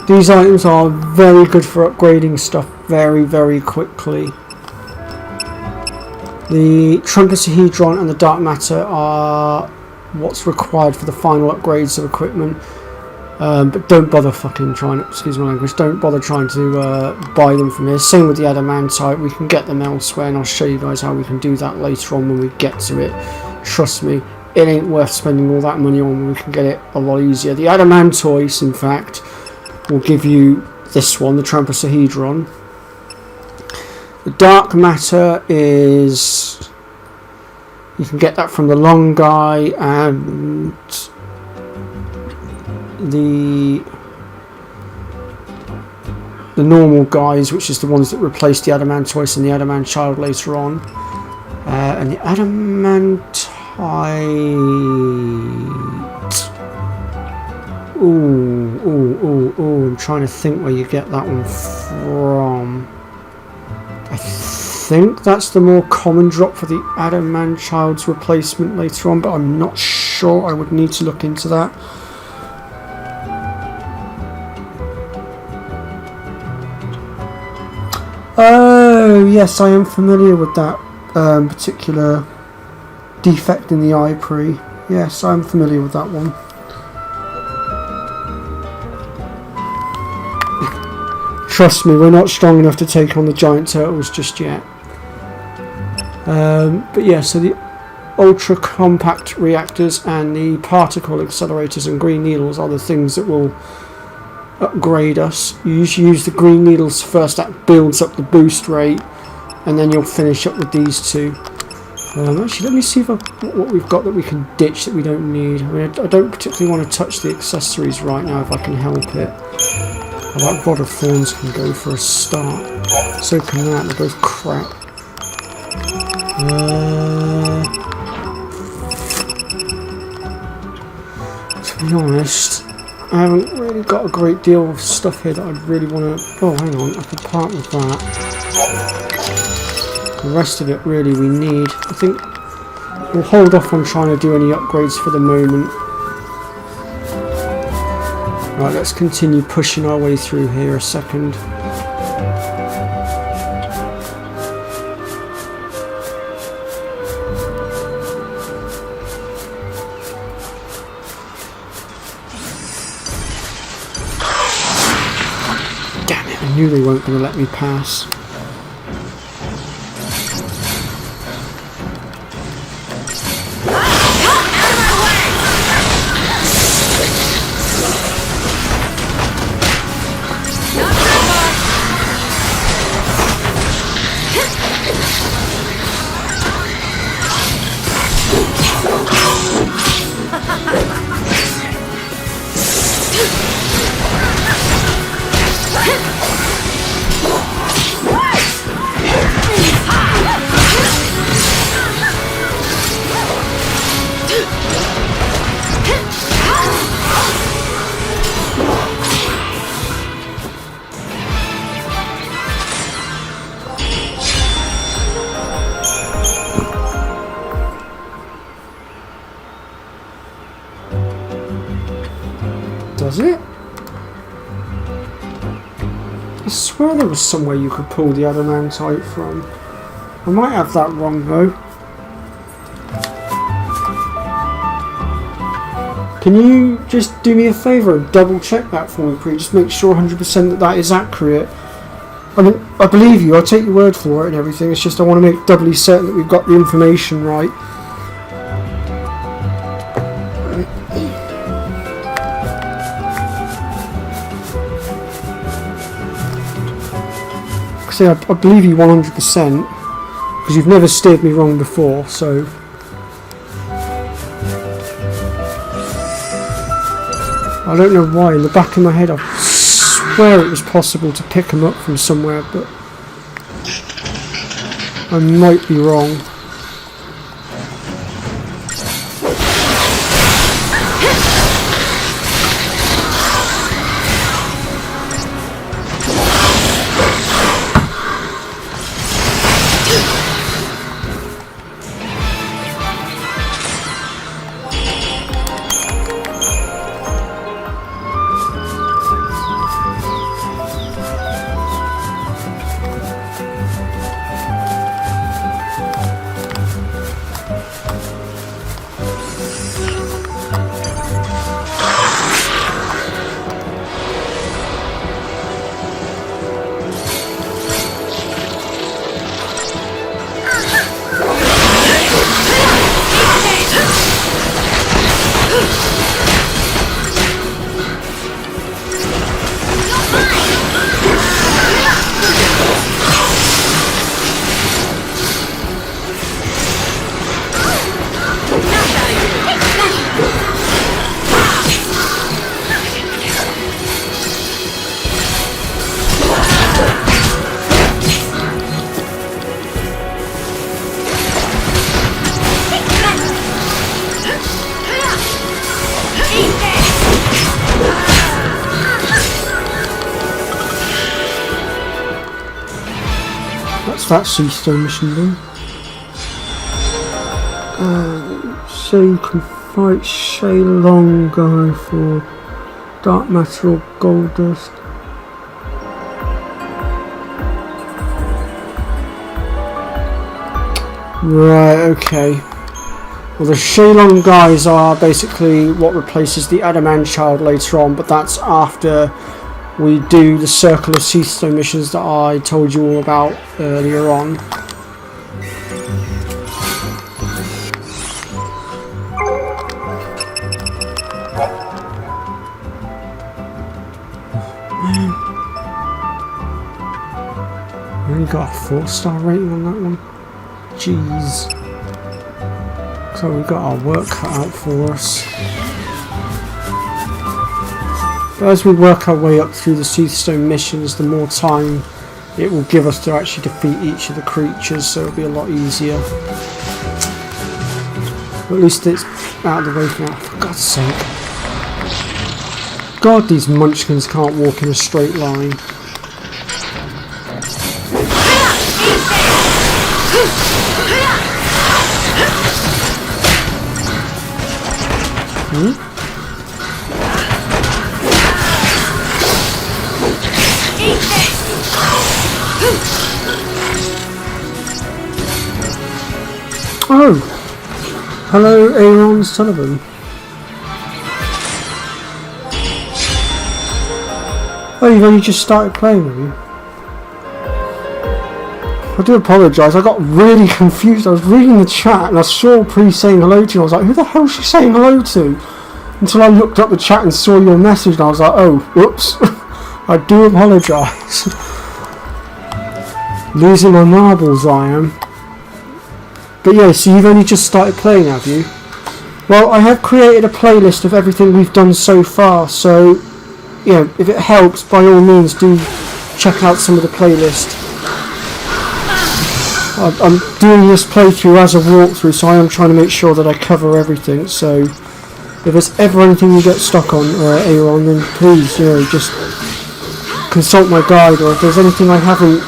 these items are very good for upgrading stuff very, very quickly. The Truncusahedron and the Dark Matter are what's required for the final upgrades of equipment. But don't bother fucking trying, excuse my language, don't bother trying to buy them from here. Same with the Adamantite, we can get them elsewhere, and I'll show you guys how we can do that later on when we get to it. Trust me, it ain't worth spending all that money on. We can get it a lot easier. The Adamantoise, in fact, will give you this one, the Trapezohedron. The Dark Matter is... you can get that from the Long Guy, and the normal guys, which is the ones that replace the Adamantoise and the Adamant Child later on. And the Adamantite... Ooh, I'm trying to think where you get that one from. I think that's the more common drop for the Adamant Child's replacement later on, but I'm not sure. I would need to look into that. Oh, yes, I am familiar with that particular defect in the Ipree. Yes, I'm familiar with that one. Trust me, we're not strong enough to take on the giant turtles just yet. But yeah, so the ultra compact reactors and the particle accelerators and green needles are the things that will upgrade us. You usually use the green needles first, that builds up the boost rate, and then you'll finish up with these two. Actually, let me see if what we've got that we can ditch that we don't need. I mean, I don't particularly want to touch the accessories right now if I can help it. That Rod of Thorns can go for a start. So can that, they're both crap. To be honest, I haven't really got a great deal of stuff here that I'd really want to... oh, hang on, I could part with that. The rest of it really we need. I think we'll hold off on trying to do any upgrades for the moment. Right, let's continue pushing our way through here a second. Damn it, I knew they weren't going to let me pass. Does it? I swear there was somewhere you could pull the Adamantite from. I might have that wrong though. Can you just do me a favour and double check that for me, please? Just make sure 100% that that is accurate. I mean, I believe you, I'll take your word for it and everything, it's just I want to make doubly certain that we've got the information right. I believe you 100% because you've never steered me wrong before, so I don't know why. In the back of my head I swear it was possible to pick them up from somewhere, but I might be wrong. That's that Seastone mission done. So you can fight Shay Long guy for dark matter or gold dust. Right, okay. Well, the Shay Long guys are basically what replaces the Adamant Child later on, but that's after we do the Circle of Seastone missions that I told you all about earlier on. We only got a 4-star rating on that one. Jeez. So we got our work cut out for us. But as we work our way up through the Seastone missions, the more time it will give us to actually defeat each of the creatures, so it'll be a lot easier. But at least it's out of the way for now. For God's sake. God, these munchkins can't walk in a straight line. Oh! Hello, Aaron Sullivan. Oh, you've only just started playing, have you? I do apologise, I got really confused. I was reading the chat and I saw Pre saying hello to you. I was like, who the hell is she saying hello to? Until I looked up the chat and saw your message and I was like, oh, whoops. I do apologise. Losing my marbles, I am. But yeah, so you've only just started playing, have you? Well, I have created a playlist of everything we've done so far, so, you know, if it helps, by all means do check out some of the playlist. I'm doing this playthrough as a walkthrough, so I am trying to make sure that I cover everything, so if there's ever anything you get stuck on, Aaron, then please, you know, just consult my guide, or if there's anything I haven't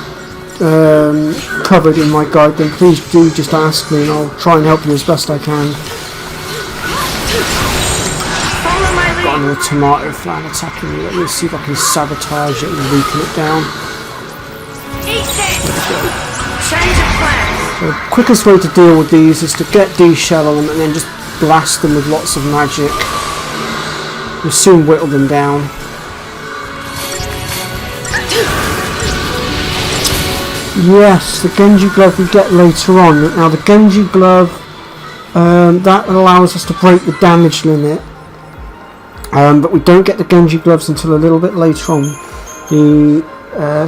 covered in my guide, then please do just ask me and I'll try and help you as best I can. Got another tomato flan attacking me. Let me see if I can sabotage it and weaken it down. The quickest way to deal with these is to get D-shell on them and then just blast them with lots of magic. You'll soon whittle them down. Yes, the Genji Glove we get later on. Now the Genji Glove, that allows us to break the damage limit. But we don't get the Genji Gloves until a little bit later on. The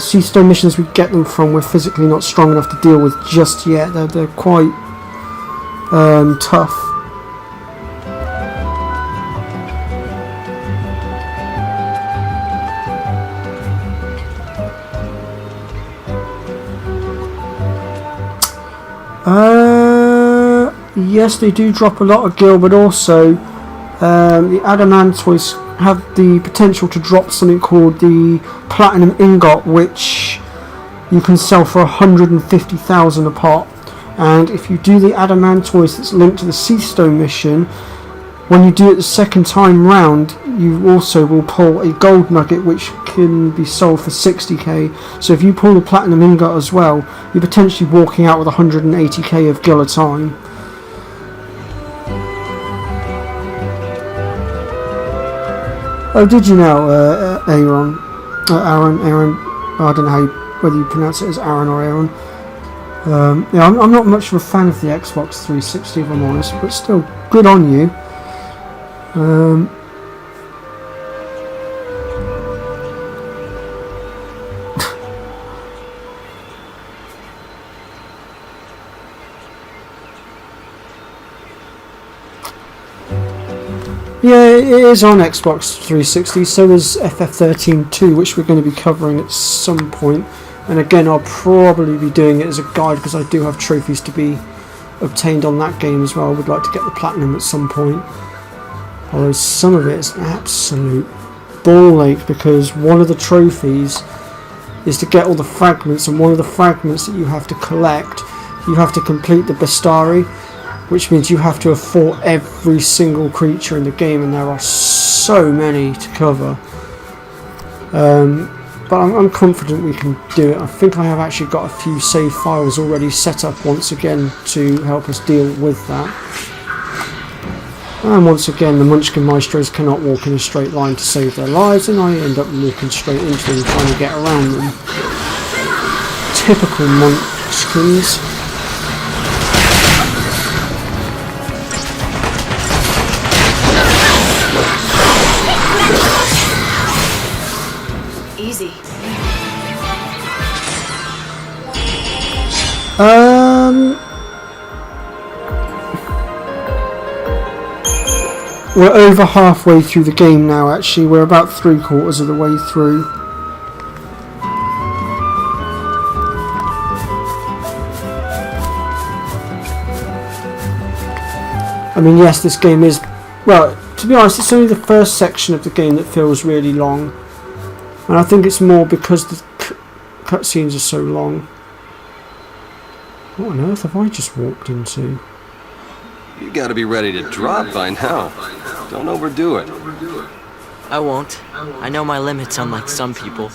Seastone missions we get them from, we're physically not strong enough to deal with just yet. They're quite tough. Yes, they do drop a lot of gil, but also the Adamantoids have the potential to drop something called the Platinum Ingot, which you can sell for 150,000 a pop. And if you do the Adamantoids that's linked to the Seastone mission, when you do it the second time round, you also will pull a gold nugget which can be sold for 60k. So if you pull the Platinum Ingot as well, you're potentially walking out with 180k of gil a time. Oh, did you know, Aaron? Aaron. I don't know whether you pronounce it as Aaron or Aaron. Yeah, I'm not much of a fan of the Xbox 360, if I'm honest, but still, good on you. Yeah, it is on Xbox 360, so is FF13-2, which we're going to be covering at some point. And again, I'll probably be doing it as a guide because I do have trophies to be obtained on that game as well. I would like to get the platinum at some point. Although some of it is an absolute ball ache because one of the trophies is to get all the fragments, and one of the fragments that you have to collect, you have to complete the Bastari, which means you have to have fought every single creature in the game, and there are so many to cover. But I'm confident we can do it. I think I have actually got a few save files already set up once again to help us deal with that. And once again, the Munchkin Maestros cannot walk in a straight line to save their lives, and I end up walking straight into them trying to get around them. Typical Munchkins. Easy. We're over halfway through the game now, actually. We're about 3/4 of the way through. I mean, yes, this game is... Well, to be honest, it's only the first section of the game that feels really long. And I think it's more because the cutscenes are so long. What on earth have I just walked into? You gotta be ready to drop by now. Don't overdo it. I won't. I know my limits, unlike some people.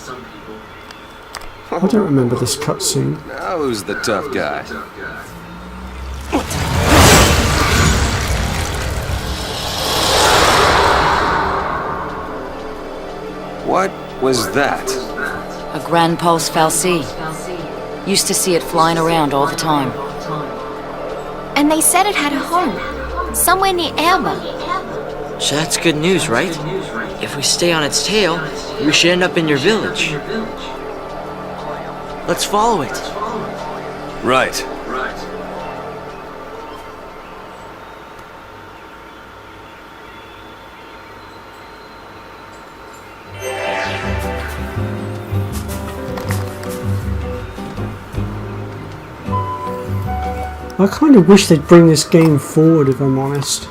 I don't remember this cutscene. Now who's the tough guy? What was that? A Grand Pulse Fal'Cie. Used to see it flying around all the time. And they said it had a home, somewhere near Erba. So that's good news, right? If we stay on its tail, we should end up in your village. Let's follow it. Right. I kind of wish they'd bring this game forward, if I'm honest.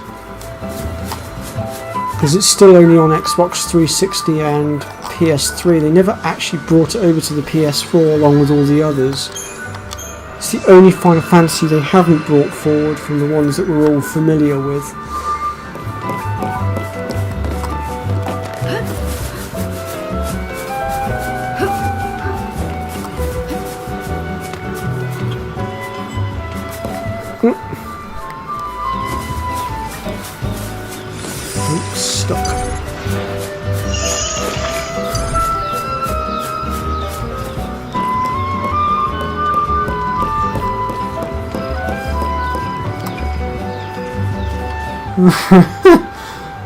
Because it's still only on Xbox 360 and PS3. They never actually brought it over to the PS4 along with all the others. It's the only Final Fantasy they haven't brought forward from the ones that we're all familiar with. Oops, stuck.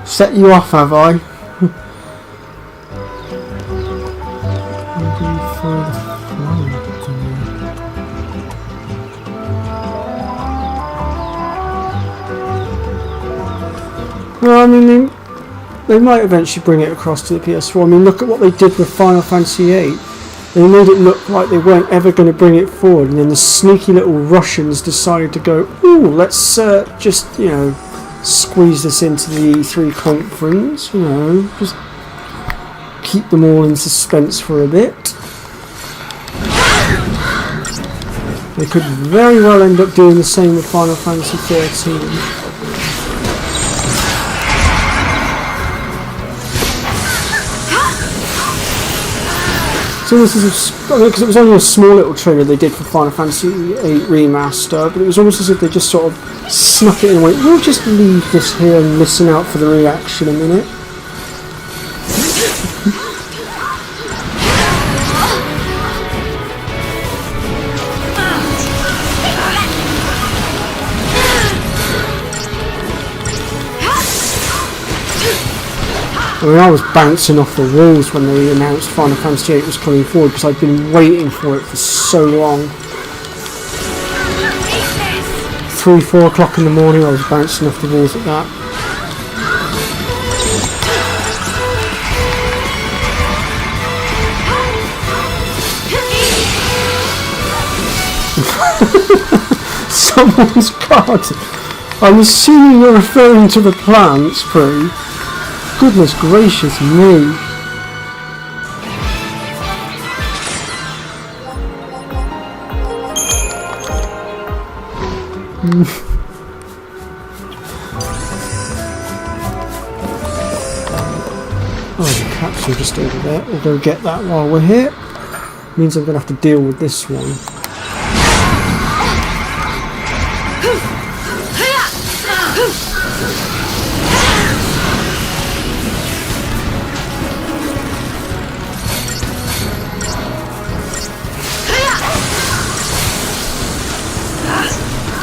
Set you off, have I? Well, I mean, they might eventually bring it across to the PS4. I mean, look at what they did with Final Fantasy VIII. They made it look like they weren't ever going to bring it forward, and then the sneaky little Russians decided to go, ooh, let's just, you know, squeeze this into the E3 conference, you know, just keep them all in suspense for a bit. They could very well end up doing the same with Final Fantasy 13. It's almost as if, because it was only a small little trailer they did for Final Fantasy VIII Remaster, but it was almost as if they just sort of snuck it in and went, we'll just leave this here and listen out for the reaction a minute. I mean, I was bouncing off the walls when they announced Final Fantasy VIII was coming forward because I'd been waiting for it for so long. 3, 4 o'clock in the morning, I was bouncing off the walls at that. Someone's garden. I'm assuming you're referring to the plants, Prue. Goodness gracious me. Oh, the capsule just over there. We'll go get that while we're here. Means I'm going to have to deal with this one.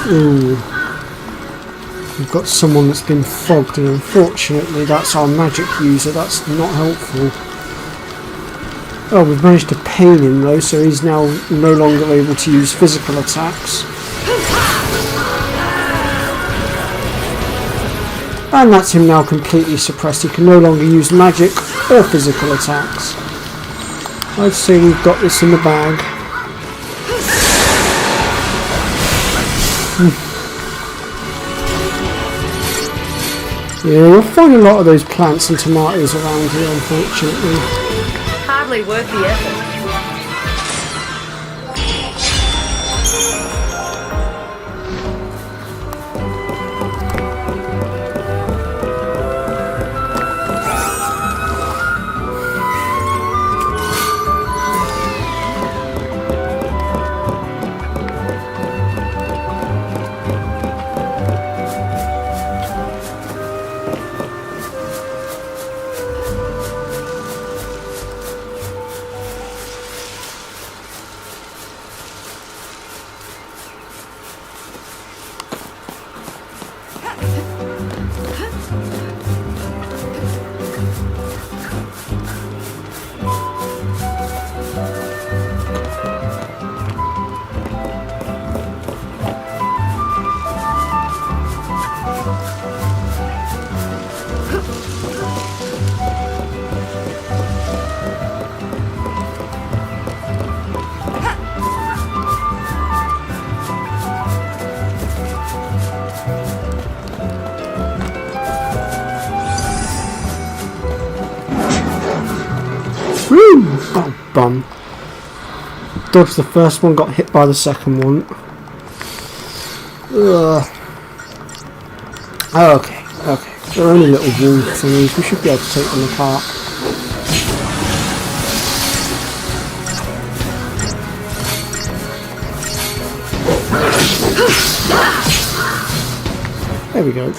Ooh. We've got someone that's been fogged, and unfortunately that's our magic user. That's not helpful. Oh, we've managed to pain him though, so he's now no longer able to use physical attacks. And that's him now completely suppressed. He can no longer use magic or physical attacks. I'd say we've got this in the bag. Yeah, you'll find a lot of those plants and tomatoes around here, unfortunately. Hardly worth the effort. Woo! Oh, bum. Dodged the first one, got hit by the second one. Ugh. Okay. They're only little wall thingies. We should be able to take them apart. There we go.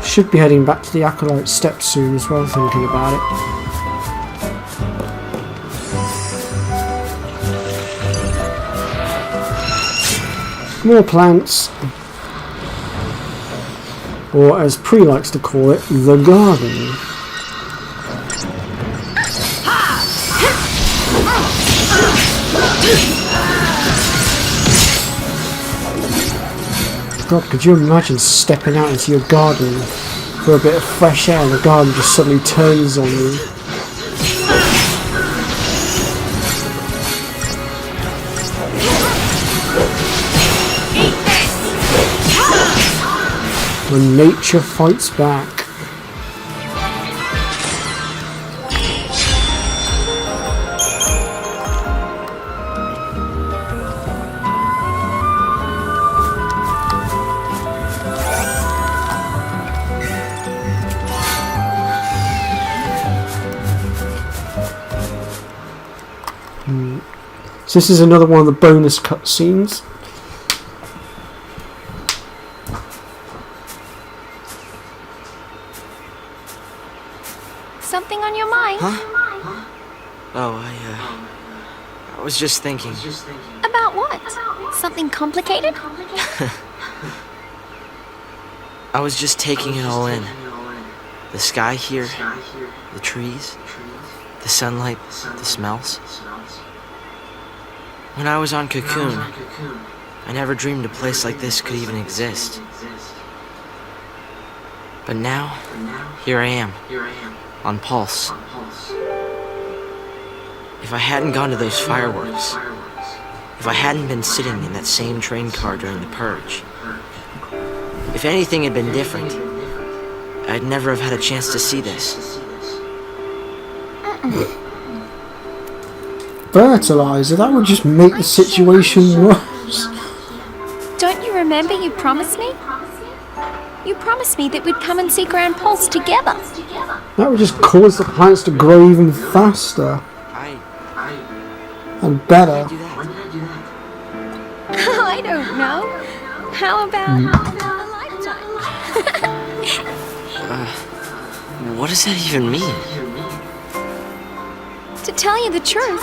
Should be heading back to the Acolyte Steps soon as well, thinking about it. More plants. Or as Pre likes to call it, the garden. God, could you imagine stepping out into your garden for a bit of fresh air and the garden just suddenly turns on you? When nature fights back. So this is another one of the bonus cutscenes. Something on your mind? Huh? Oh, I was just thinking. About what? Something complicated? I was just taking it all in. The sky here, the trees, the sunlight, the smells. When I was on Cocoon, I never dreamed a place like this could even exist. But now, here I am, on Pulse. If I hadn't gone to those fireworks, if I hadn't been sitting in that same train car during the purge, if anything had been different, I'd never have had a chance to see this. fertilizer? That would just make the situation worse. Don't you remember you promised me? You promised me that we'd come and see Grand Pulse together. That would just cause the plants to grow even faster and better. Do that. I don't know. How about a lifetime? What does that even mean? To tell you the truth,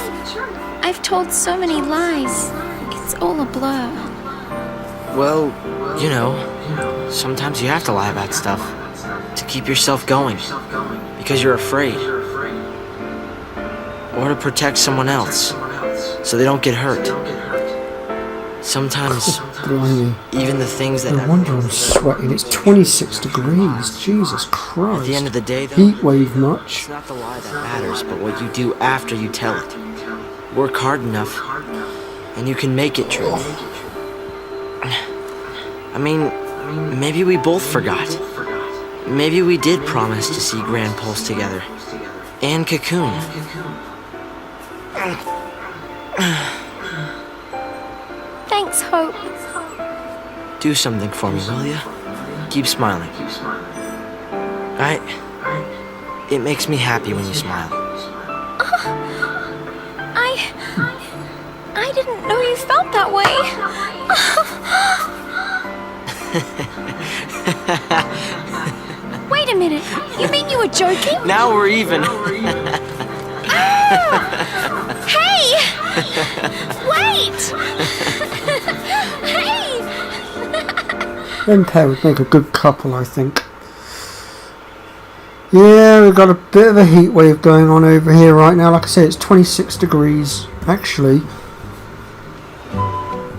I've told so many lies. It's all a blur. Well, you know, sometimes you have to lie about stuff to keep yourself going because you're afraid, or to protect someone else so they don't get hurt. Sometimes Blimey. even the things that No wonder I'm sweating. It's 26 degrees. Jesus Christ. at the end of the day, though, Heat wave much? it's not the lie that matters, but what you do after you tell it. Work hard enough, and you can make it true. I mean, maybe we both forgot. Maybe we did promise to see Grand Pulse together. And Cocoon. Thanks, Hope. Do something for me, will ya? Keep smiling. It makes me happy when you smile. I didn't know you felt that way. Wait a minute. You mean you were joking? Now we're even. Hey! Wait! Hey! Them pair would make a good couple, I think. Yeah, we've got a bit of a heat wave going on over here right now. Like I said, it's 26 degrees. Actually,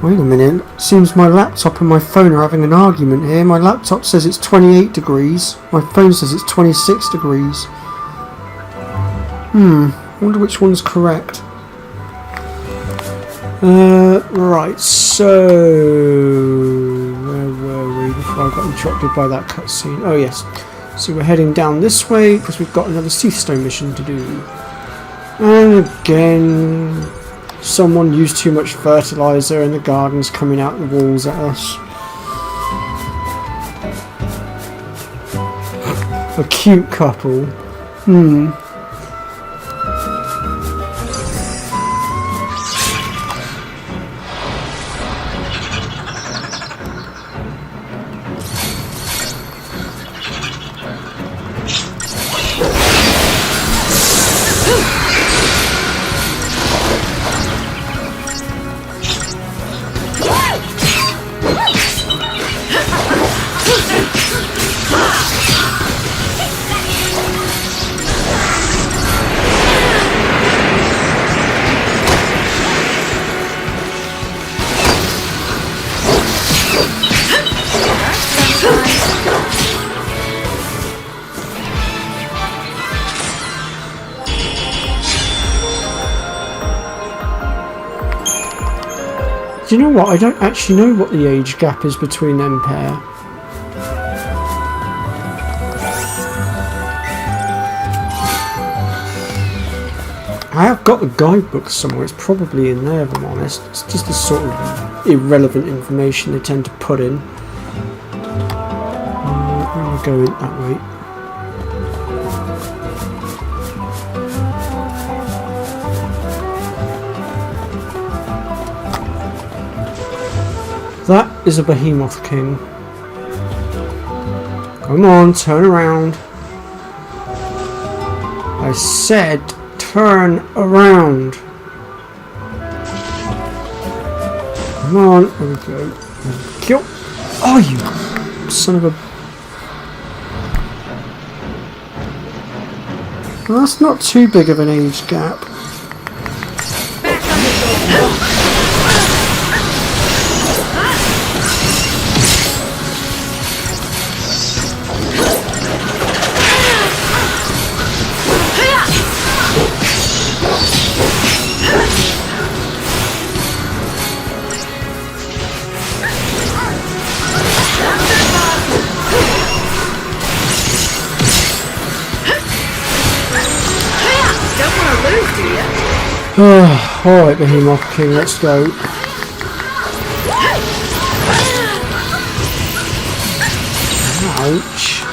wait a minute. Seems my laptop and my phone are having an argument here. My laptop says it's 28 degrees. My phone says it's 26 degrees. I wonder which one's correct. Right, so where were we before I got interrupted by that cutscene? Oh yes, so we're heading down this way because we've got another Seathstone mission to do. And again, someone used too much fertilizer and the garden's coming out the walls at us. A cute couple. Do you know what? I don't actually know what the age gap is between them pair. I have got the guidebook somewhere. It's probably in there, if I'm honest. It's just the sort of irrelevant information they tend to put in. I'm going to go in that way. That is a Behemoth King. Come on, turn around. I said turn around. Come on, there we go. Kill. Oh, you son of a... Well, that's not too big of an age gap. Don't want to lose, do you? Alright, Behemoth King, let's go. Ouch.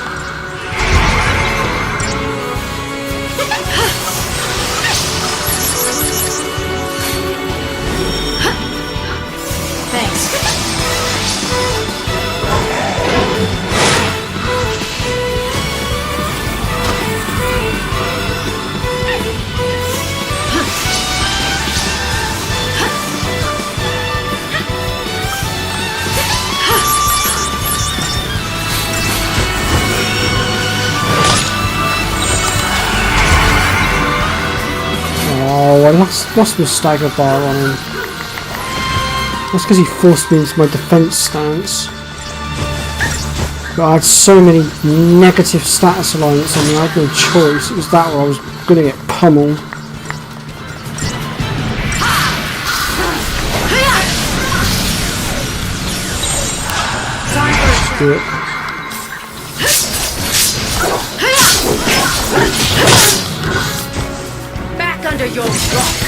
Oh, I lost my stagger bar on him. That's because he forced me into my defense stance. But I had so many negative status alignments on me, I had no choice. It was that or I was going to get pummeled. Let's do it. Under your rock.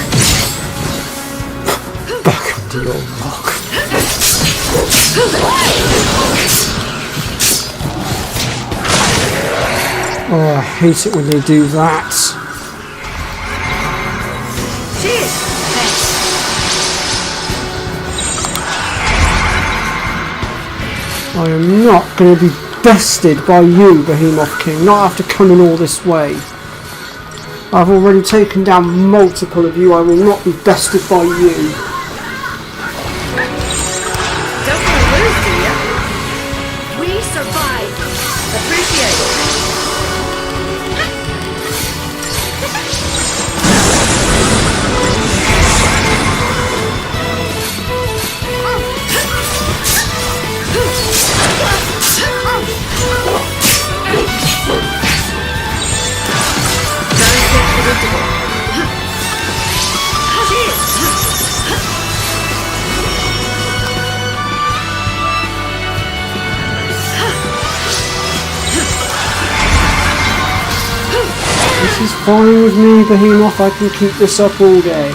Back under your rock. Oh, I hate it when they do that. Cheers. I am not going to be bested by you, Behemoth King, not after coming all this way. I've already taken down multiple of you, I will not be bested by you. Don't want to lose, do you? We survived. Appreciate it. This is fine with me, Behemoth, I can keep this up all day.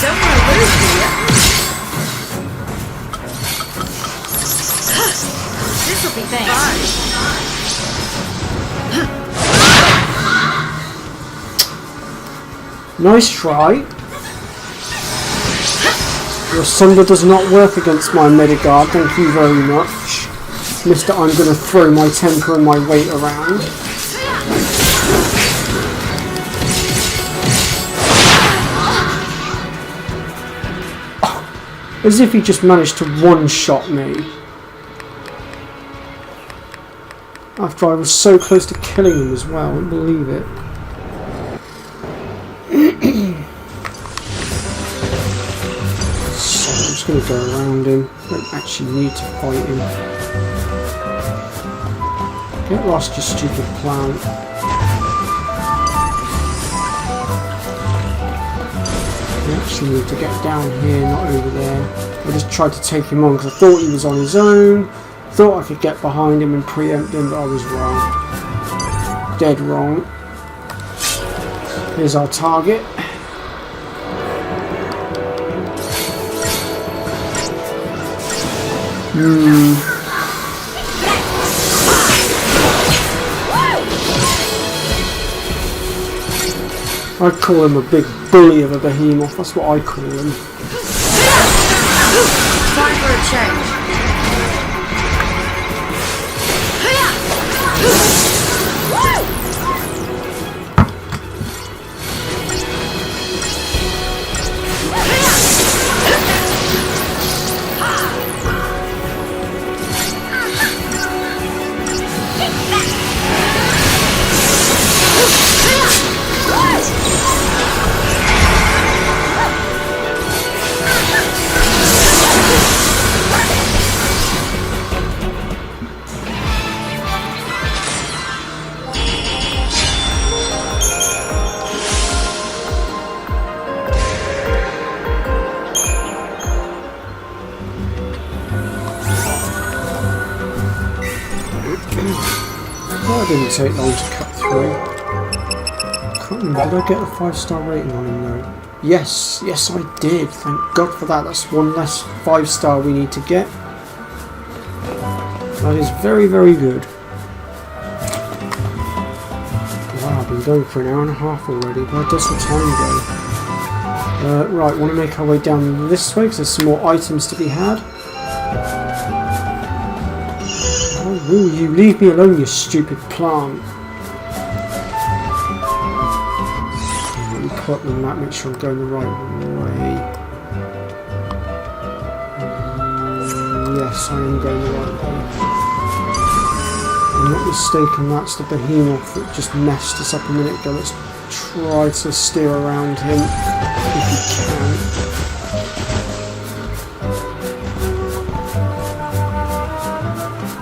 Don't want to lose, do you? This'll be fun. Nice try. Your Sunder does not work against my Medigard, thank you very much. Mr. I'm going to throw my temper and my weight around. As if he just managed to one-shot me. After I was so close to killing him as well, I wouldn't believe it. So I'm just going to go around him. Don't actually need to fight him. Get lost, you stupid plant. I actually need to get down here, not over there. I just tried to take him on because I thought he was on his own. Thought I could get behind him and preempt him, but I was wrong. Dead wrong. Here's our target. I'd call him a big bully of a behemoth, that's what I call him. Time for a change. That didn't take long to cut through. Can't remember, did I get a 5-star rating on him though? Yes, yes I did. Thank God for that. That's one less 5-star we need to get. That is very, very good. Wow, I've been going for an hour and a half already. Where does the time go? Right, want to make our way down this way because there's some more items to be had. Oh, will you leave me alone, you stupid plant? Let me pull up the map, make sure I'm going the right way. Yes, I am going the right way. If I'm not mistaken, that's the behemoth that just messed us up a minute ago. Let's try to steer around him if we can.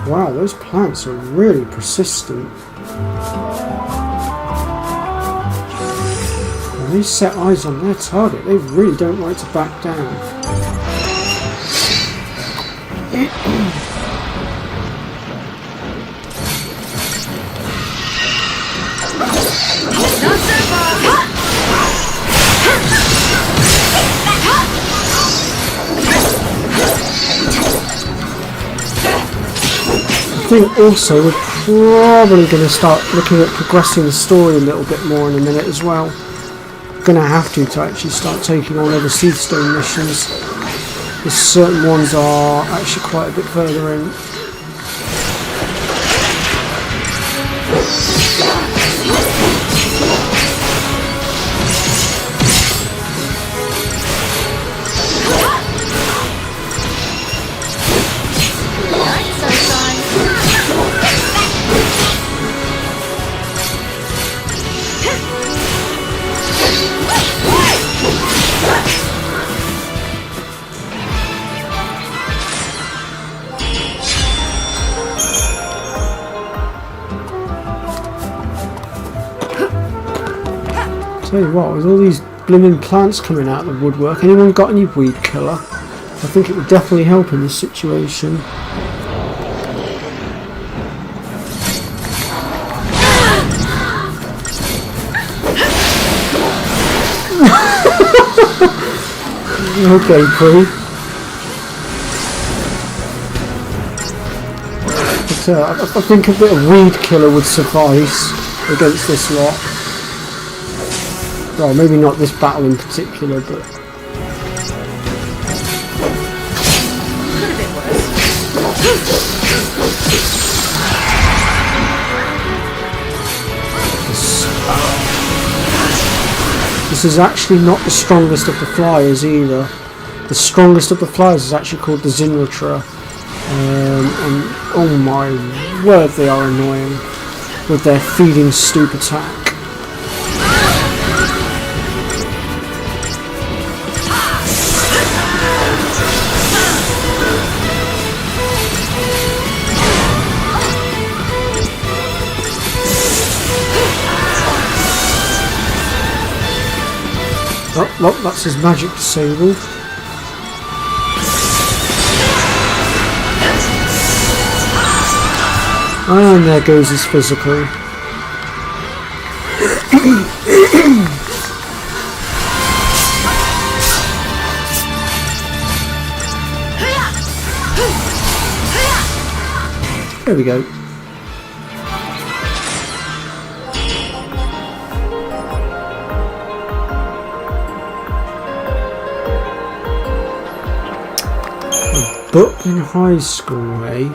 Wow, those plants are really persistent. When they set eyes on their target, they really don't like to back down. I think also we're probably going to start looking at progressing the story a little bit more in a minute as well. We're going to have to actually start taking on other Seedstone missions. Because certain ones are actually quite a bit further in. Tell you what, with all these blooming plants coming out of the woodwork, anyone got any weed killer? I think it would definitely help in this situation. Okay, Prue. But, I think a bit of weed killer would suffice against this lot. Well, maybe not this battle in particular, but... This is actually not the strongest of the flyers either. The strongest of the flyers is actually called the Zinratra. And oh my word, they are annoying with their feeding stoop attack. Oh, look, that's his magic disabled. And there goes his physical. There we go. Book in high school, eh?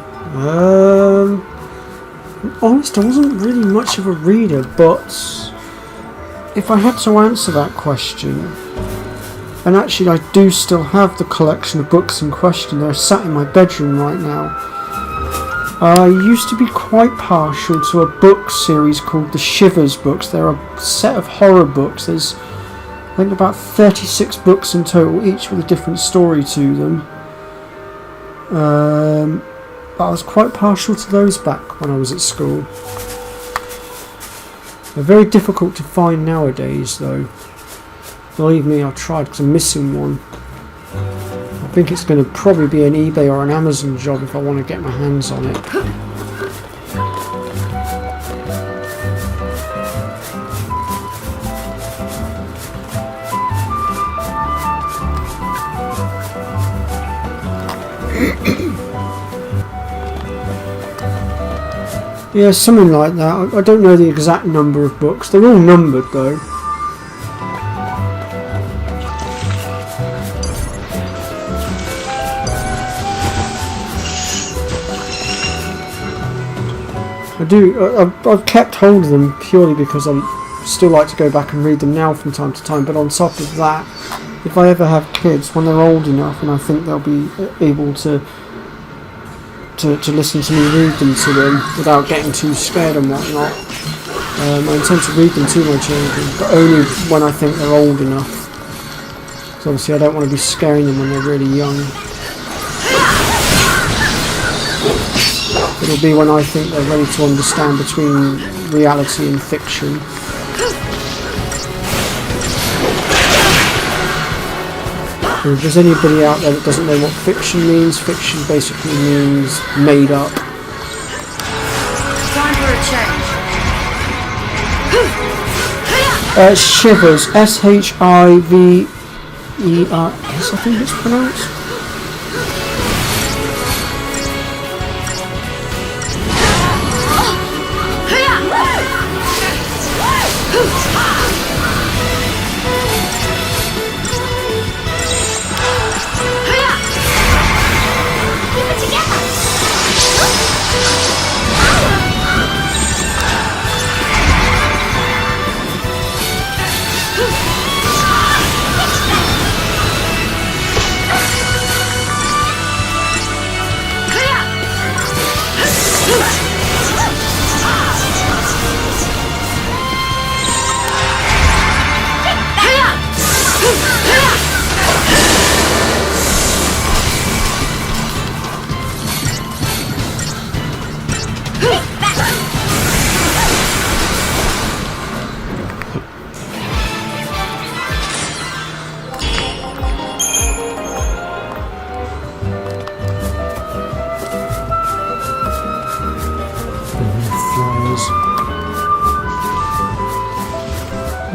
Honest, I wasn't really much of a reader, but if I had to answer that question, and actually I do still have the collection of books in question, they're sat in my bedroom right now. I used to be quite partial to a book series called the Shivers books. They're a set of horror books. There's, I think, about 36 books in total, each with a different story to them. But I was quite partial to those back when I was at school. They're very difficult to find nowadays though. Believe me, I tried because I'm missing one. I think it's going to probably be an eBay or an Amazon job if I want to get my hands on it. Yeah, something like that. I don't know the exact number of books. They're all numbered though. I've kept hold of them purely because I still like to go back and read them now from time to time, but on top of that, if I ever have kids, when they're old enough and I think they'll be able to listen to me read them to them without getting too scared and whatnot, I intend to read them to my children, but only when I think they're old enough. So obviously I don't want to be scaring them when they're really young. It'll be when I think they're ready to understand between reality and fiction. And if there's anybody out there that doesn't know what fiction basically means made up. Time for a change. Shivers, S-H-I-V-E-R-S, I think it's pronounced.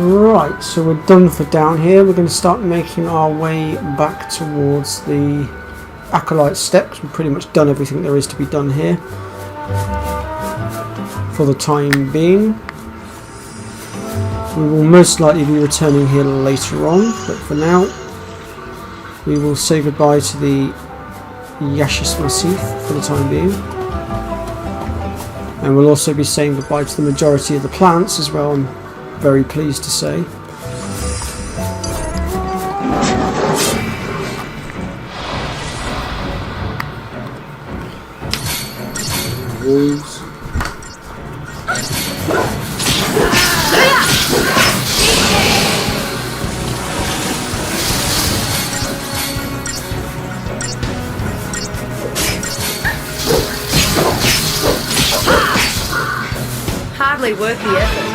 Right, so we're done for down here. We're going to start making our way back towards the Acolyte Steps. We've pretty much done everything there is to be done here for the time being. We will most likely be returning here later on, but for now we will say goodbye to the Yashis Massif for the time being. And we'll also be saying goodbye to the majority of the plants as well, I'm very pleased to say. Wolves. Hardly worth the effort.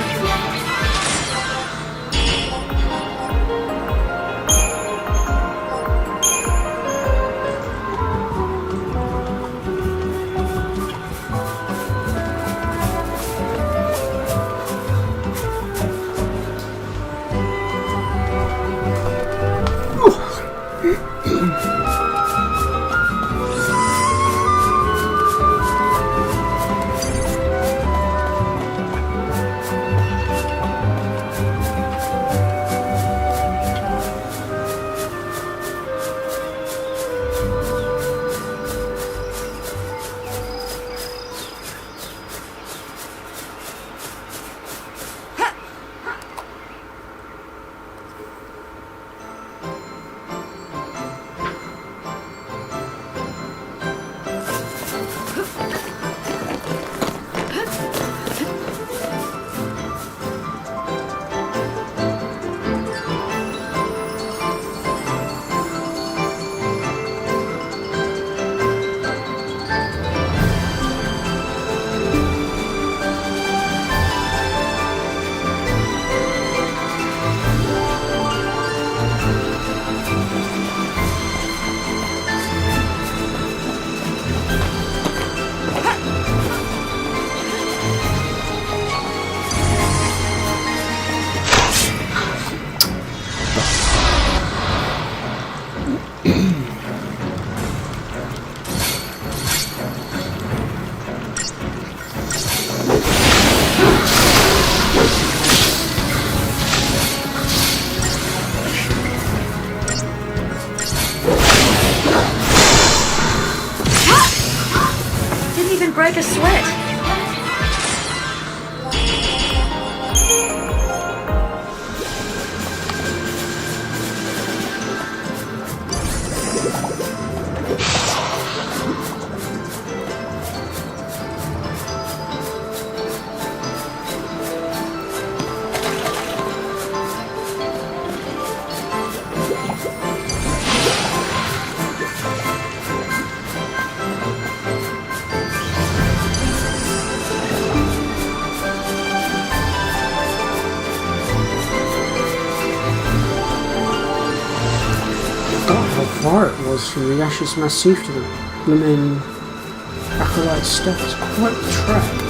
break a sweat. Far it was from the Ashes Massif to the blooming Acolyte stuff. It's quite the trek.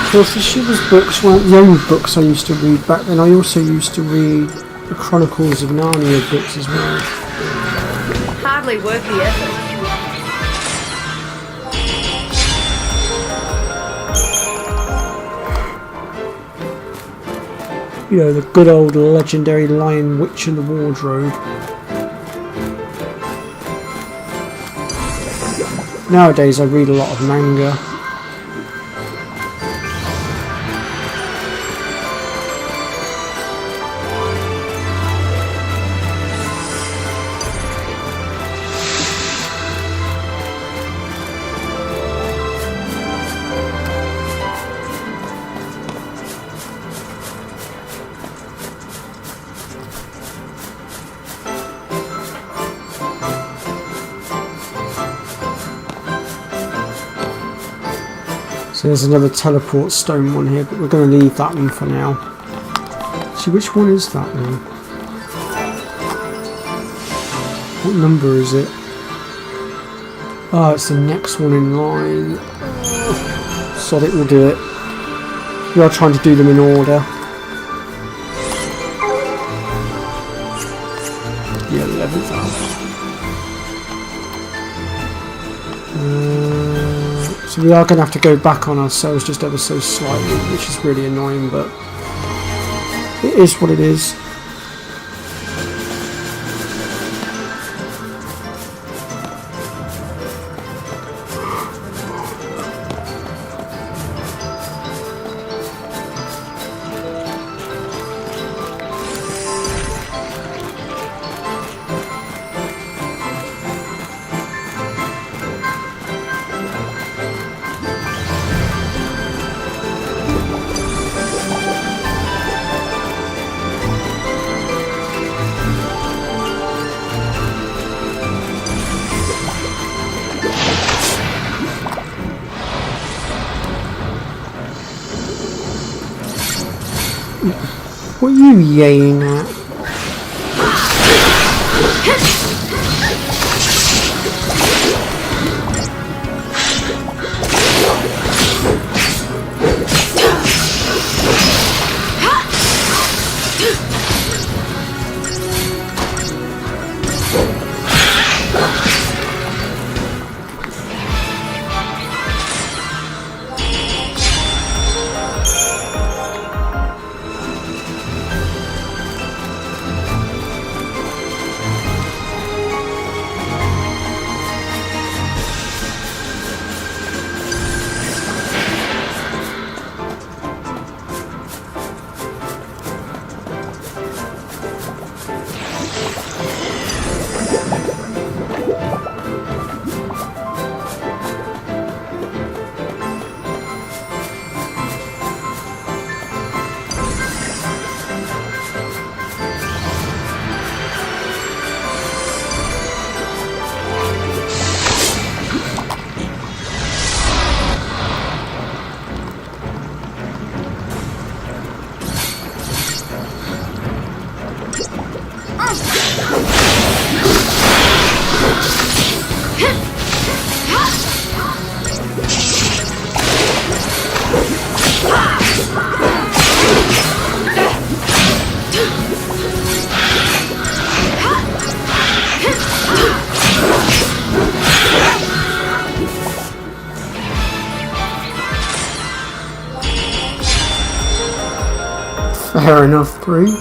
Of course, the Shivers books weren't the only books I used to read back then. I also used to read the Chronicles of Narnia books as well. Hardly worth the effort. You know, the good old legendary Lion Witch in the Wardrobe. Nowadays I read a lot of manga. So there's another teleport stone one here, but we're going to leave that one for now. See, which one is that one? What number is it? Oh, it's the next one in line. Sod it, we'll do it. We are trying to do them in order. The 11th hour. So we are going to have to go back on ourselves just ever so slightly, which is really annoying, but it is what it is. What are you yaying at? Fair enough, Bree.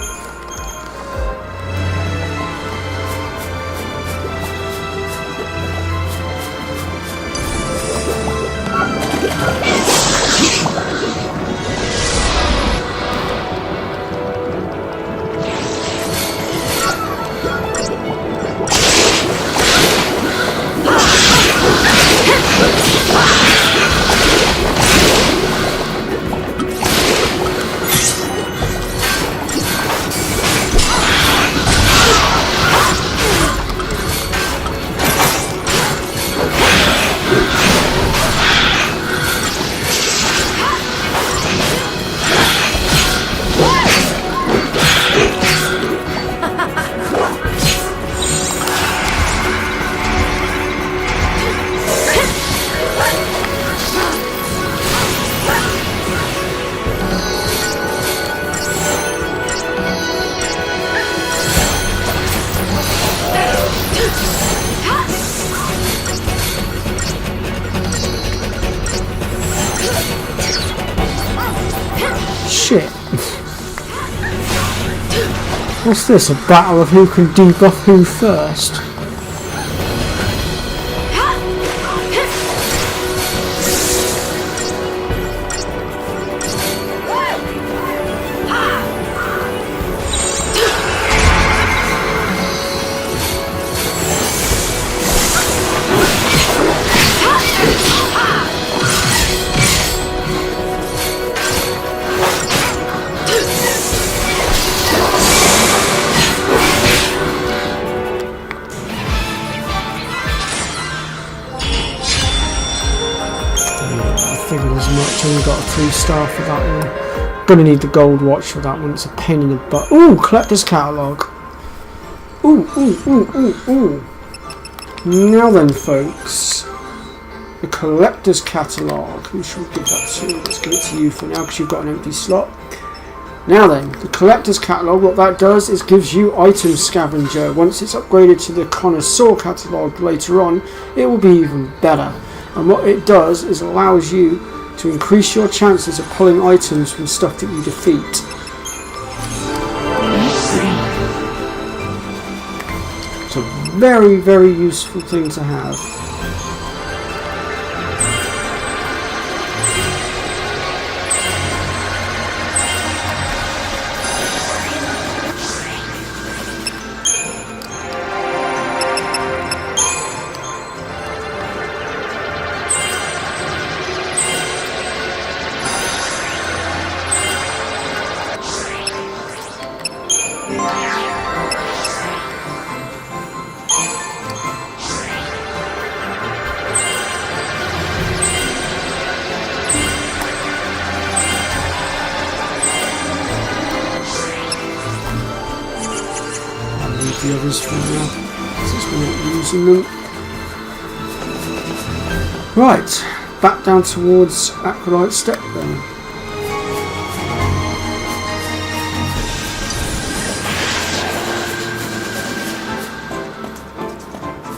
Shit. What's this? A battle of who can debuff who first? Figured as much. Only got a 3-star for that one. Gonna need the gold watch for that one. It's a pain in the butt. Ooh, collector's catalogue. Ooh. Now then, folks, the collector's catalogue. Who should we give that to? Let's give it to you for now because you've got an empty slot. Now then, the collector's catalogue. What that does is gives you item scavenger. Once it's upgraded to the connoisseur catalogue later on, it will be even better. And what it does is allows you to increase your chances of pulling items from stuff that you defeat. It's a very, very useful thing to have. The others for now, since we're not using them. Right, back down towards Acolyte Step then.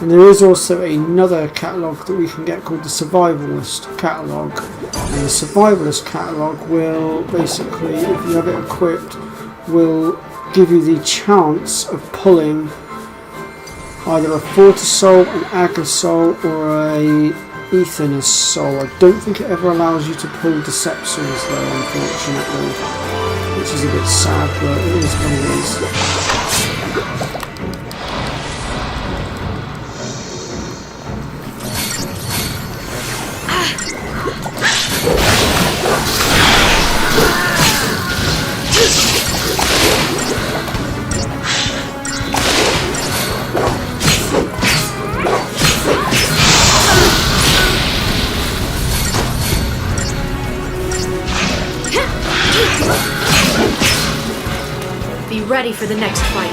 And there is also another catalogue that we can get called the Survivalist catalogue. And the Survivalist catalogue will basically, if you have it equipped, will give you the chance of pulling either a Fortis Soul, an Agnes Soul, or a Aethenas Soul. I don't think it ever allows you to pull Deceptions though, unfortunately, which is a bit sad, but it is what it is. Be ready for the next fight.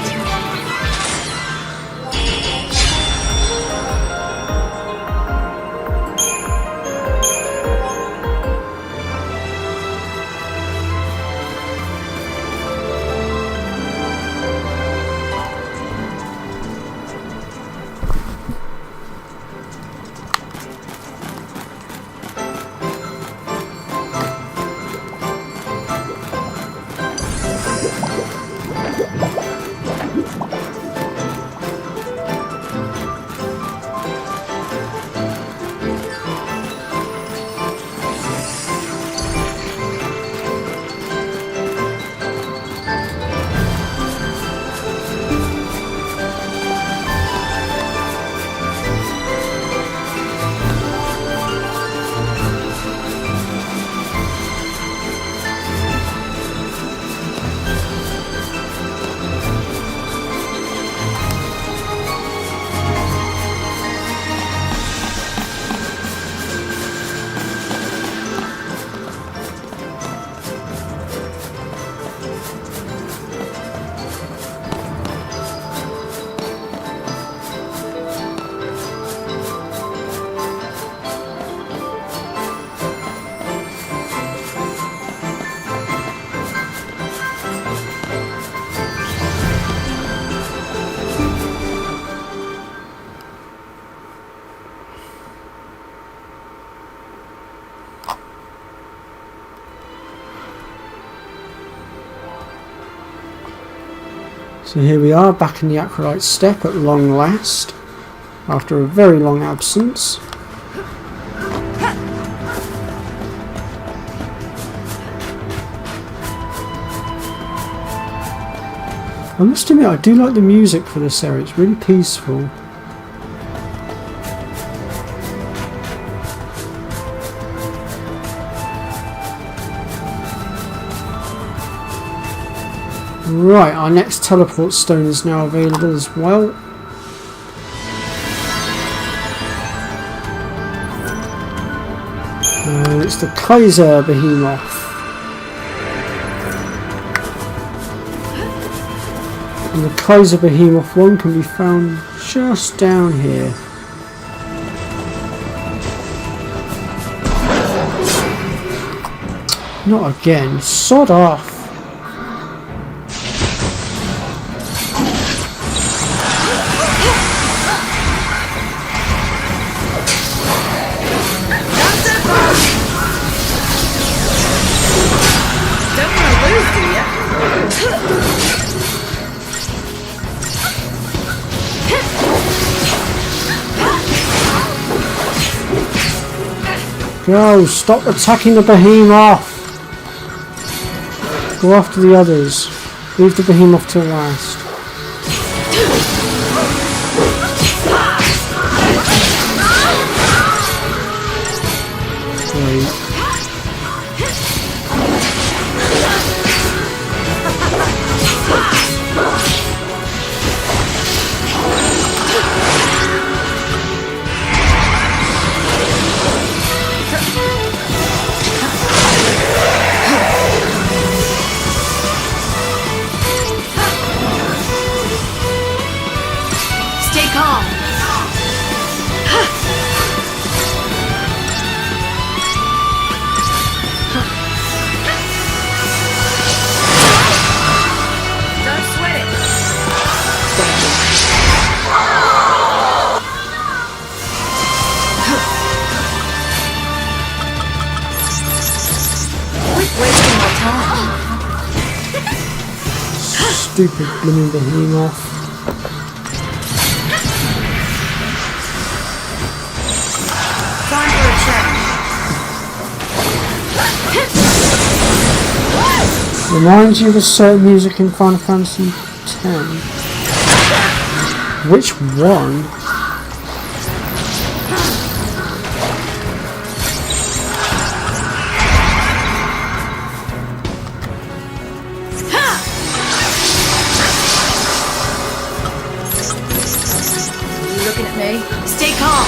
So here we are, back in the Acrolite Steppe at long last, after a very long absence. I must admit, I do like the music for this area, it's really peaceful. Right, our next teleport stone is now available as well. And it's the Kaiser Behemoth. And the Kaiser Behemoth one can be found just down here. Not again, sod off. Go, stop attacking the Behemoth! Go after the others. Leave the Behemoth till last. Wait. Stupid blooming Behemoth. Time for a change. Reminds you of a certain music in Final Fantasy X. Which one? Looking at me. Stay calm.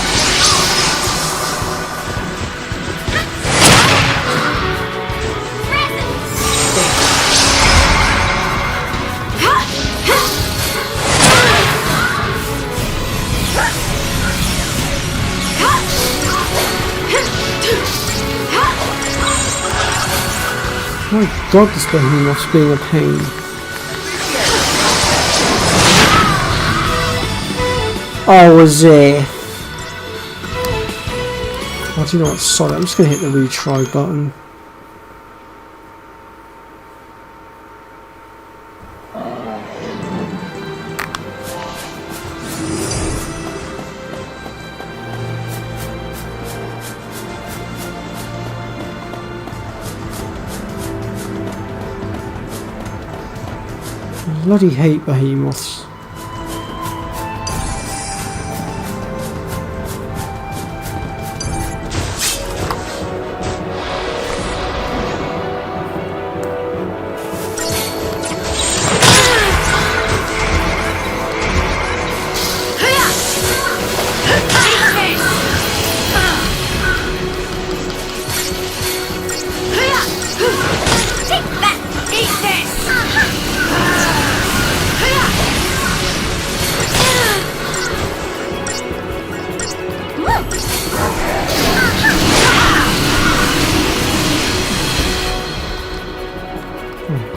My god, this Behemoth's being a pain. Oh, was it? Oh, do you know what? Sorry, I'm just going to hit the retry button. I bloody hate Behemoths.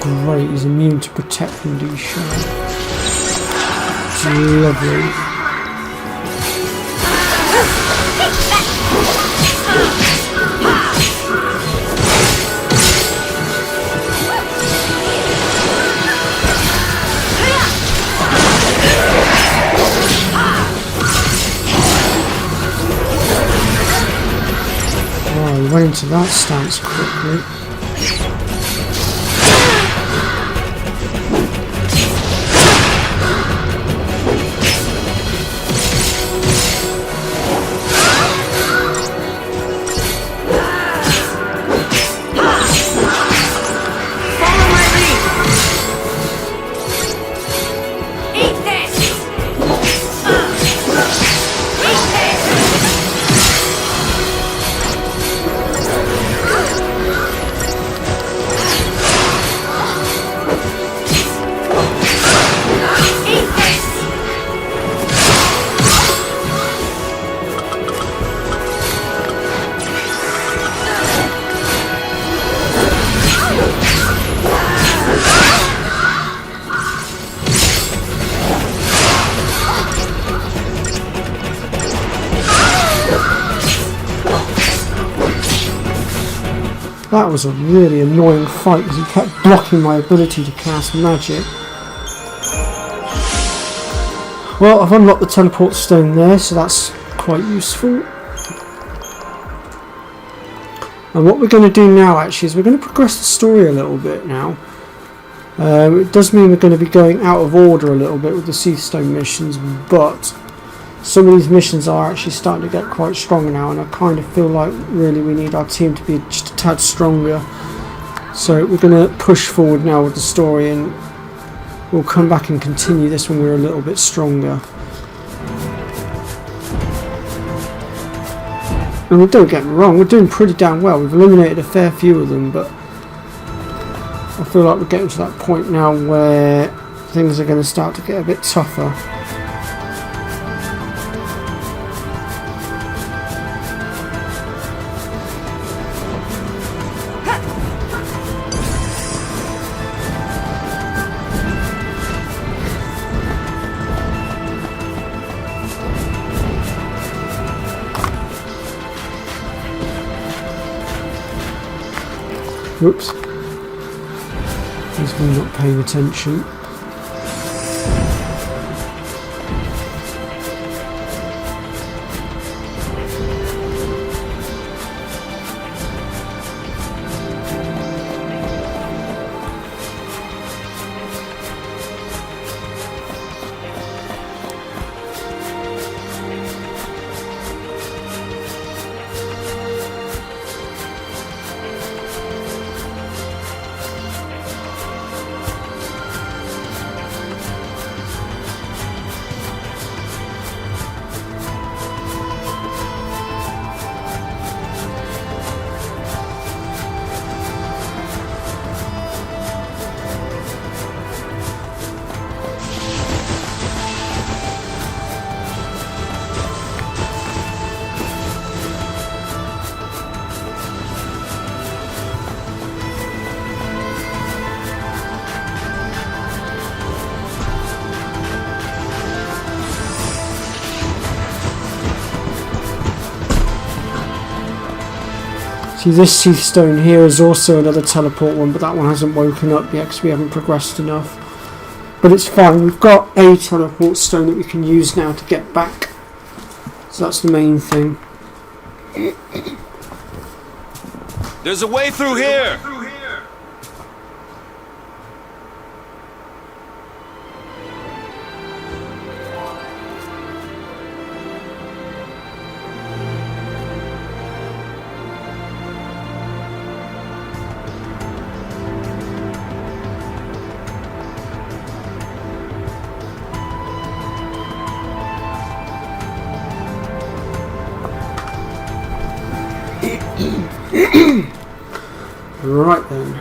Great, he's immune to protect from these shards. Lovely. went into that stance quickly. That was a really annoying fight because he kept blocking my ability to cast magic. Well, I've unlocked the teleport stone there, so that's quite useful. And what we're going to do now actually is we're going to progress the story a little bit now. It does mean we're going to be going out of order a little bit with the Seathstone missions, but some of these missions are actually starting to get quite strong now, and I kind of feel like really we need our team to be just a tad stronger. So we're going to push forward now with the story, and we'll come back and continue this when we're a little bit stronger. And don't get me wrong, we're doing pretty damn well. We've eliminated a fair few of them, but I feel like we're getting to that point now where things are going to start to get a bit tougher. Whoops. He's really not paying attention. See, this Seathstone here is also another teleport one, but that one hasn't woken up yet because we haven't progressed enough. But it's fine, we've got a teleport stone that we can use now to get back. So that's the main thing. There's a way through here! Right then.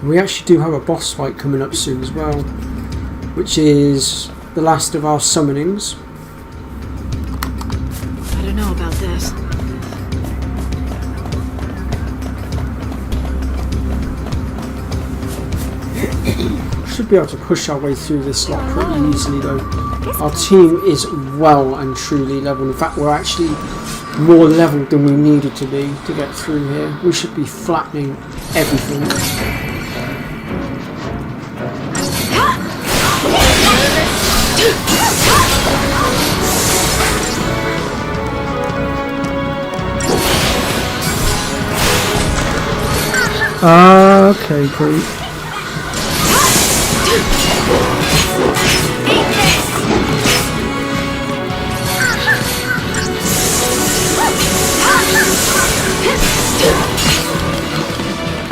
We actually do have a boss fight coming up soon as well, which is the last of our summonings. should be able to push our way through this lot pretty easily though. Our team is well and truly leveled. In fact, we're actually more leveled than we needed to be to get through here. We should be flattening everything. Okay, great.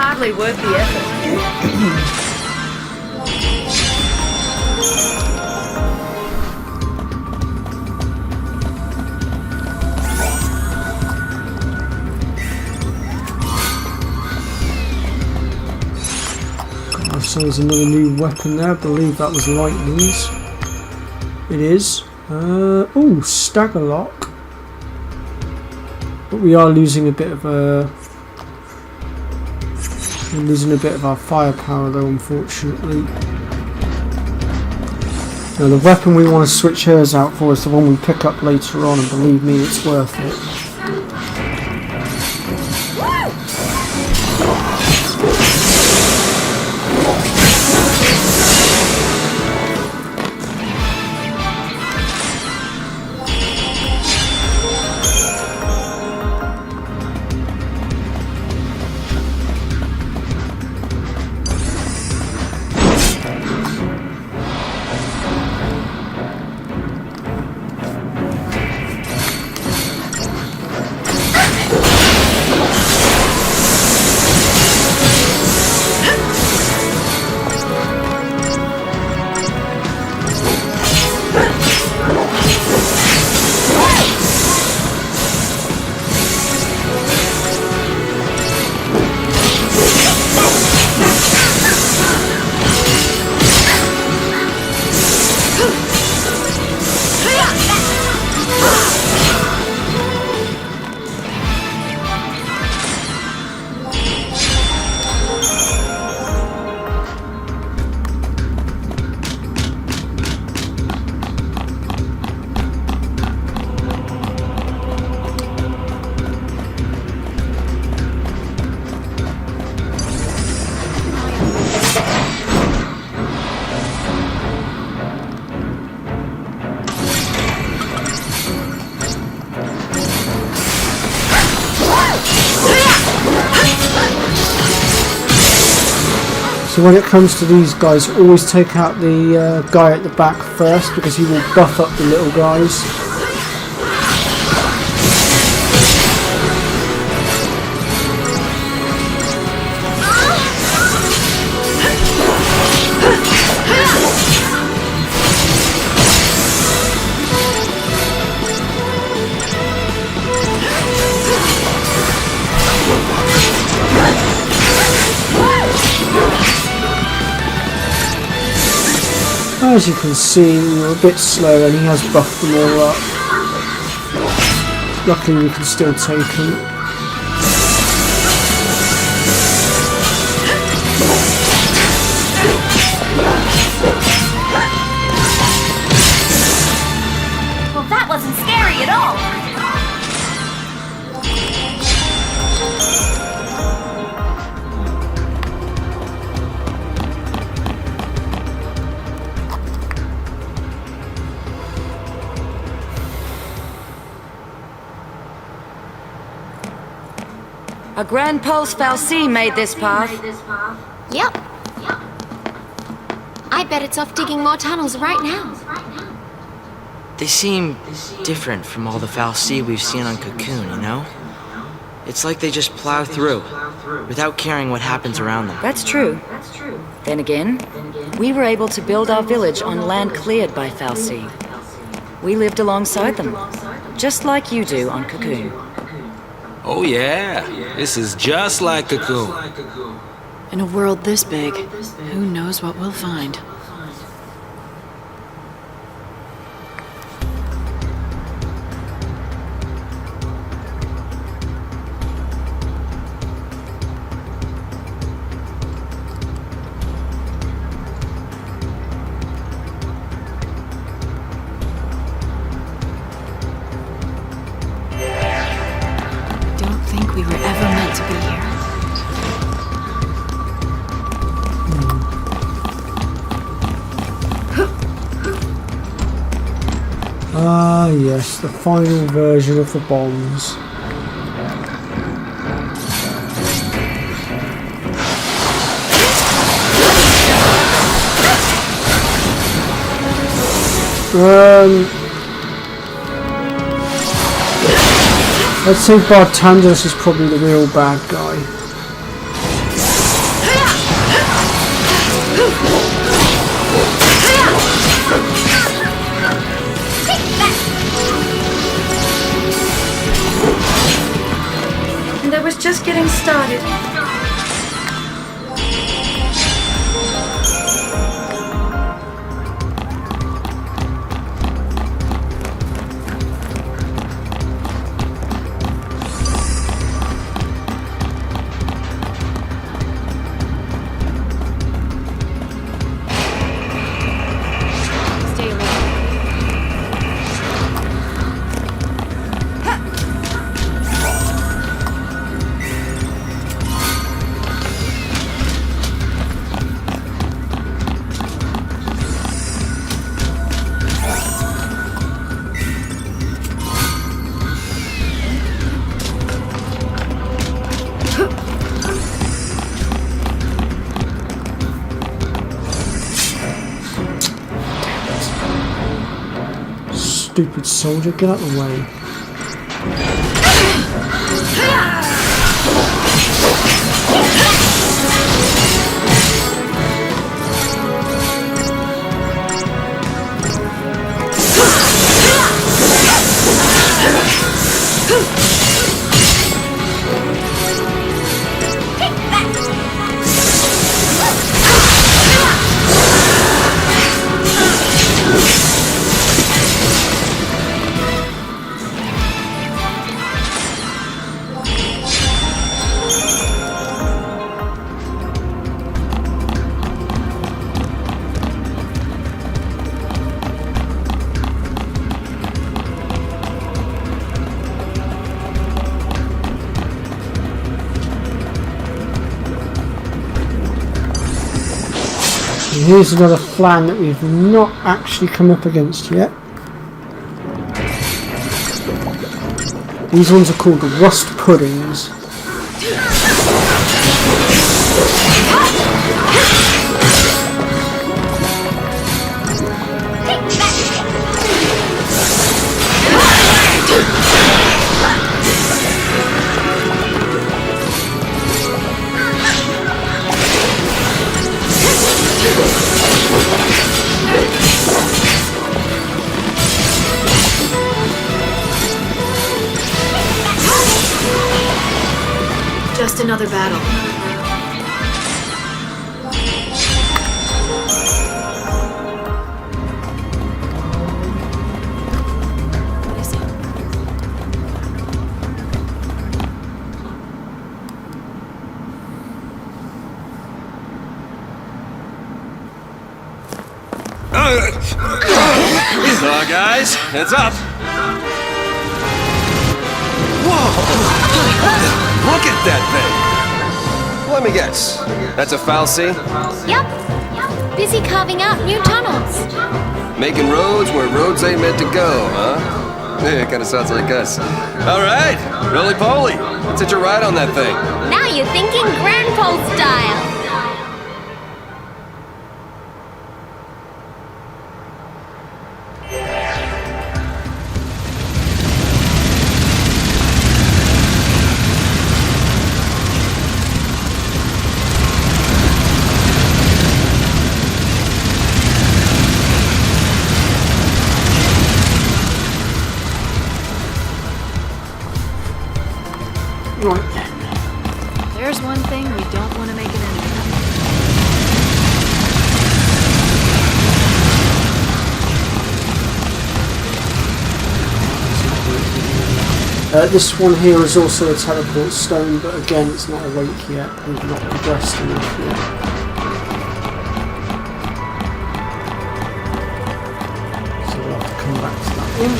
Hardly worth the effort. So there's another new weapon there. I believe that was lightning's. It is. Oh, stagger lock. But we are losing a bit of we're losing a bit of our firepower though, unfortunately. Now the weapon we want to switch hers out for is the one we pick up later on, and believe me, it's worth it. So when it comes to these guys, always take out the guy at the back first, because he will buff up the little guys. As you can see, we're a bit slow and he has buffed them all up. Luckily we can still take him. Well, that wasn't scary at all. A Grand Pulse fal'Cie made this path. Yep. I bet it's off digging more tunnels right now. They seem different from all the fal'Cie we've seen on Cocoon, you know? It's like they just plow through, without caring what happens around them. That's true. Then again, we were able to build our village on land cleared by fal'Cie. We lived alongside them, just like you do on Cocoon. Oh yeah, this is just like Cocoon. In a world this big, who knows what we'll find? Ah yes, the final version of the bombs. I'd say Bartandos is probably the real bad guy. And I was just getting started. Stupid soldier, get out of the way. Here's another flan that we've not actually come up against yet. These ones are called rust puddings. Just another battle. What is it? Guys, heads up. Look at that thing! Let me guess. That's a fal'Cie? Yup. Busy carving out new tunnels. Making roads where roads ain't meant to go, huh? Yeah, it kinda sounds like us. Alright, roly-poly. Let's hitch a ride on that thing. Now you're thinking Grandpa style. Right then. There's one thing we don't want to make an enemy of. This one here is also a teleport stone, but again it's not awake yet. We've not progressed enough yet. So we'll have to come back to that one.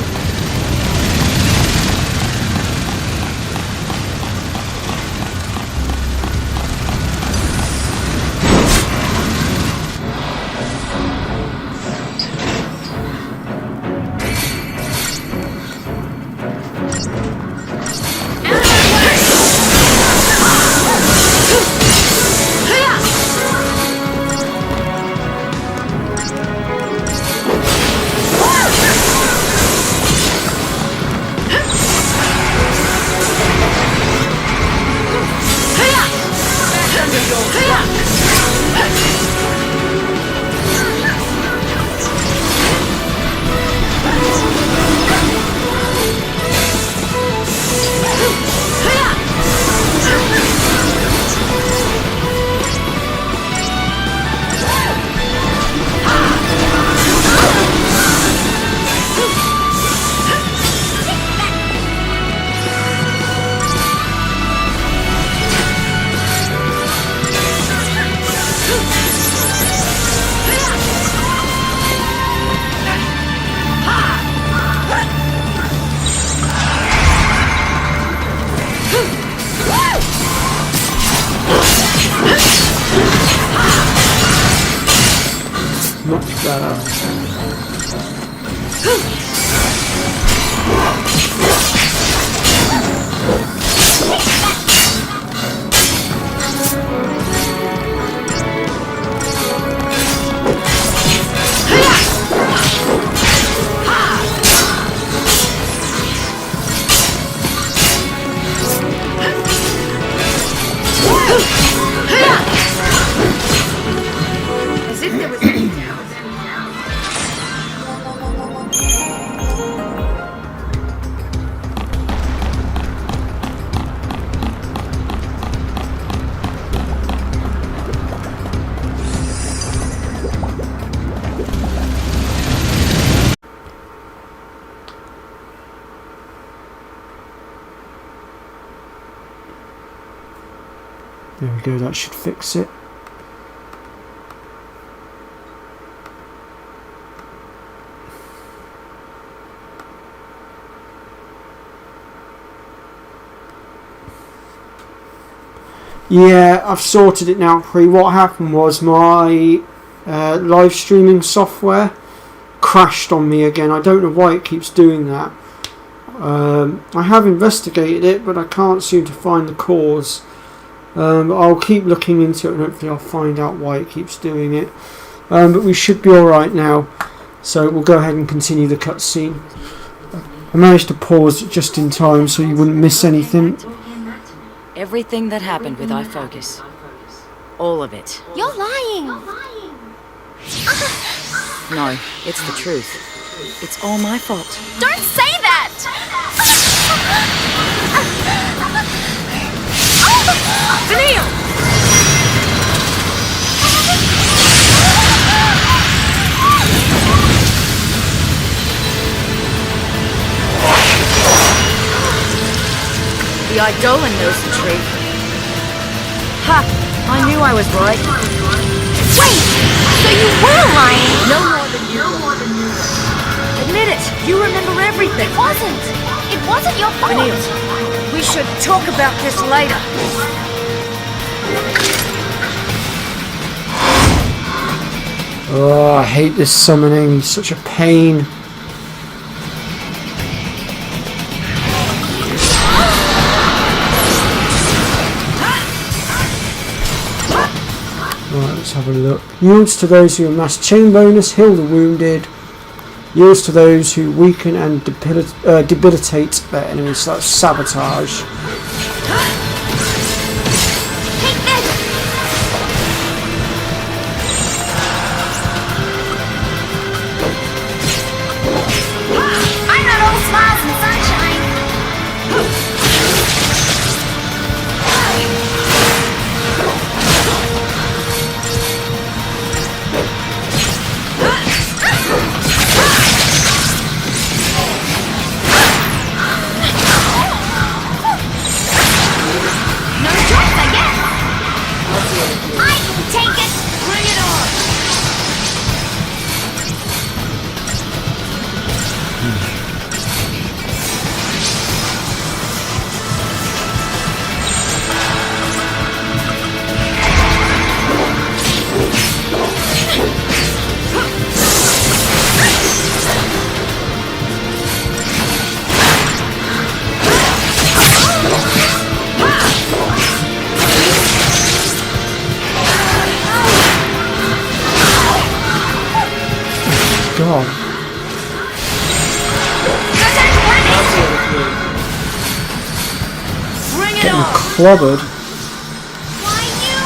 much better. As if there was any doubt. There we go, that should fix it. Yeah, I've sorted it now, Pre. What happened was my live streaming software crashed on me again. I don't know why it keeps doing that. I have investigated it, but I can't seem to find the cause. But I'll keep looking into it and hopefully I'll find out why it keeps doing it. But we should be alright now. So we'll go ahead and continue the cutscene. I managed to pause it just in time so you wouldn't miss anything. Everything that happened with iFocus. All of it. You're lying! No, it's the truth. It's all my fault. Don't say that! The Eidolon knows the truth. Ha! I knew I was right. Wait! So you were lying! No more than you were. Admit it! You remember everything! It wasn't! It wasn't your fault! Vanille, we should talk about this later. Oh, I hate this summoning. Such a pain. Right, let's have a look. Yields to those who amass chain bonus, heal the wounded. Yields to those who weaken and debilitate their enemies. So that's sabotage. Take this! I'm not all smiles and sunshine! No choice, I guess! I can take it! Bring it on! God. Bring it Getting on! clobbered. Why you?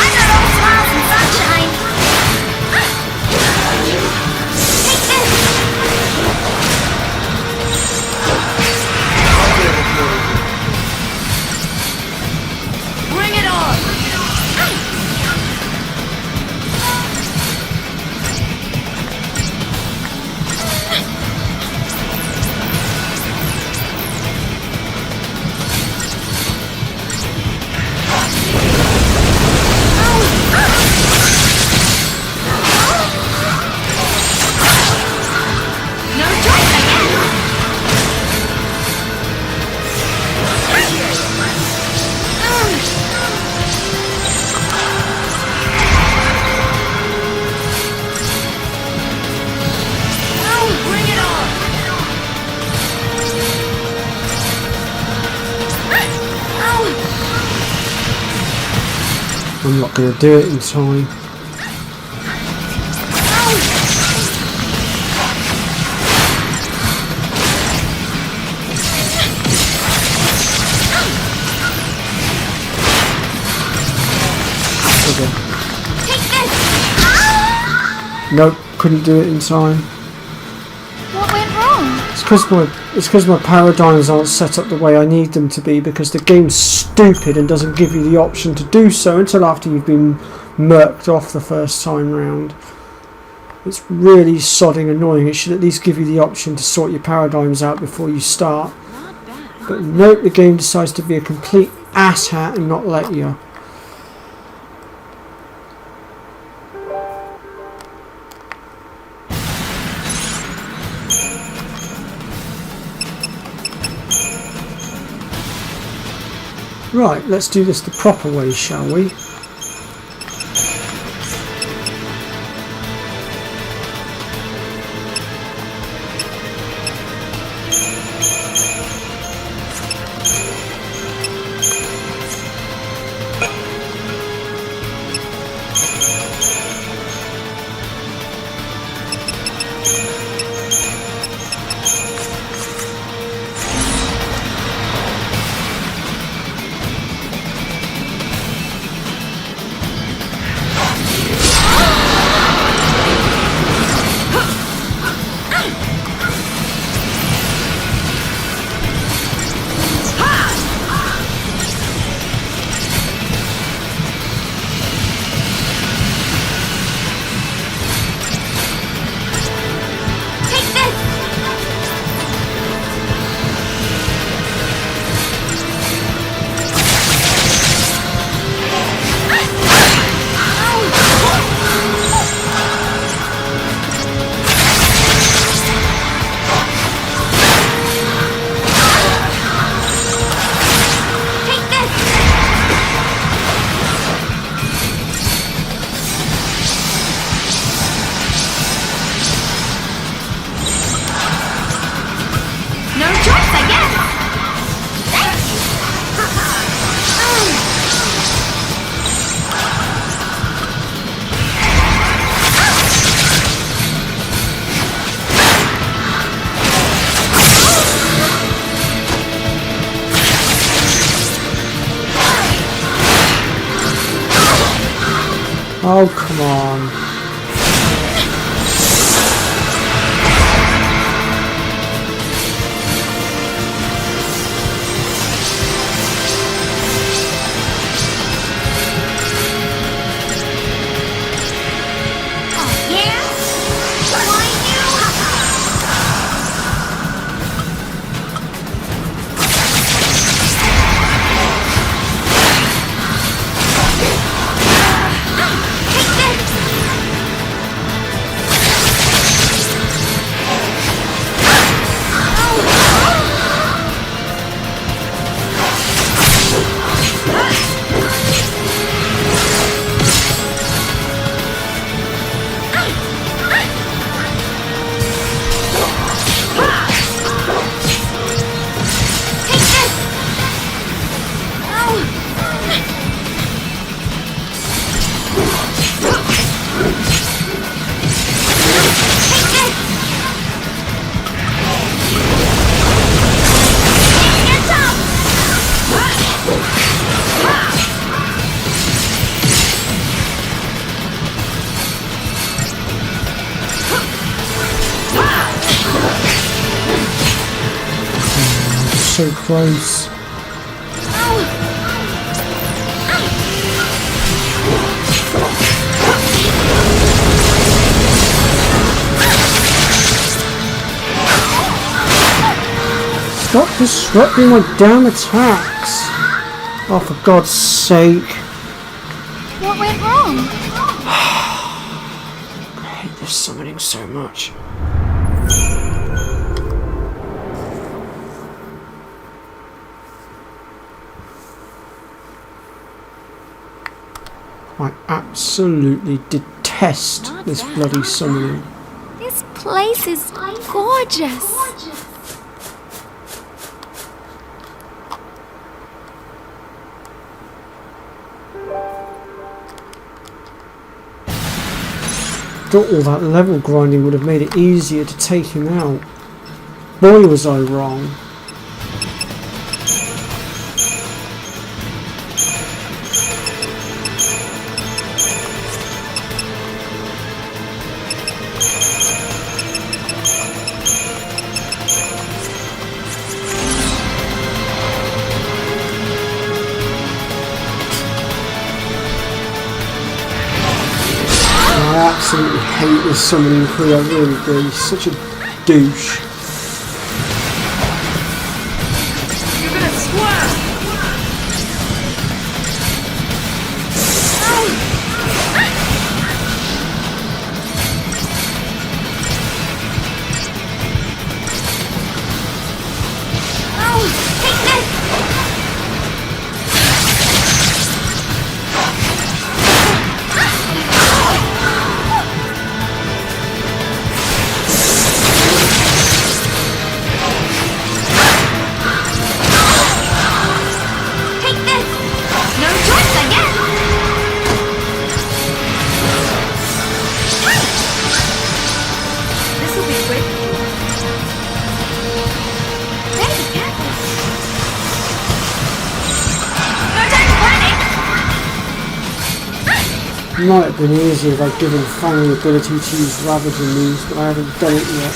I'm not all smiles and sunshine! Take this! I'm not going to do it in time. Okay. Nope, couldn't do it in time. What went wrong? It's because my paradigms aren't set up the way I need them to be, because the game's stupid and doesn't give you the option to do so until after you've been murked off the first time round. It's really sodding annoying. It should at least give you the option to sort your paradigms out before you start. But nope, the game decides to be a complete asshat and not let you. Right, let's do this the proper way, shall we? Oh, come on. So close. Stop disrupting my damn attacks! Oh, for God's sake. What went wrong? I hate this summoning so much. I absolutely detest this bloody summoning. This place is gorgeous. Thought all that level grinding would have made it easier to take him out. Boy, was I wrong. I absolutely hate this summoning crew, I really do. He's such a douche. You're gonna squirm! Might have been easier if I'd given Fang the ability to use Ravaging moves, but I haven't done it yet.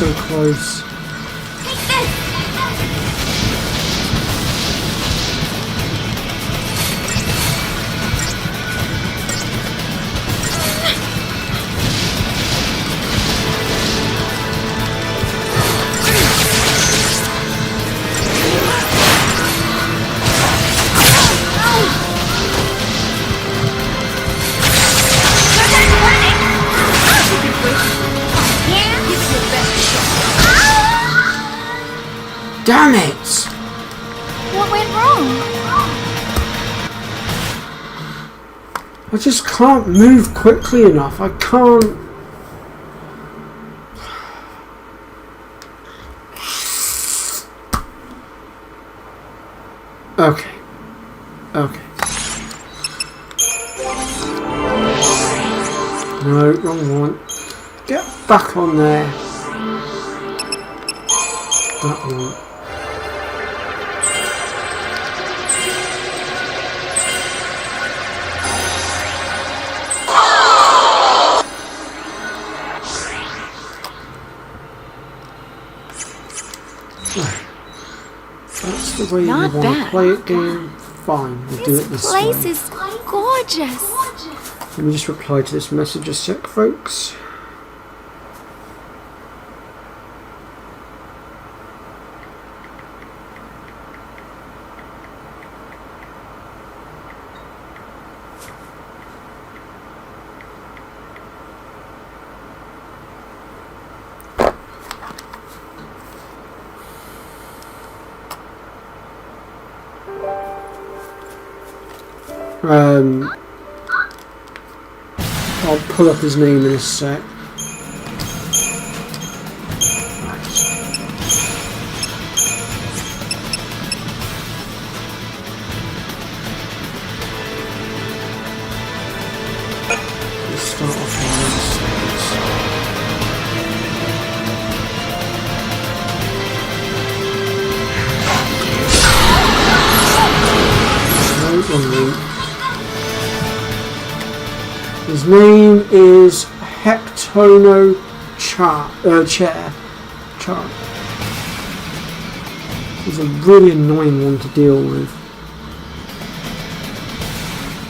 So close. Damn it! What went wrong? I just can't move quickly enough. I can't. Okay. Okay. No, wrong one. Get back on there. That one. That's the way Not you want to bad. play it, game. Fine, we'll do it this Place way. is gorgeous. Let me just reply to this message a sec, folks. I'll pull up his name in a sec. name. His name is Hectono Chair. He's a really annoying one to deal with.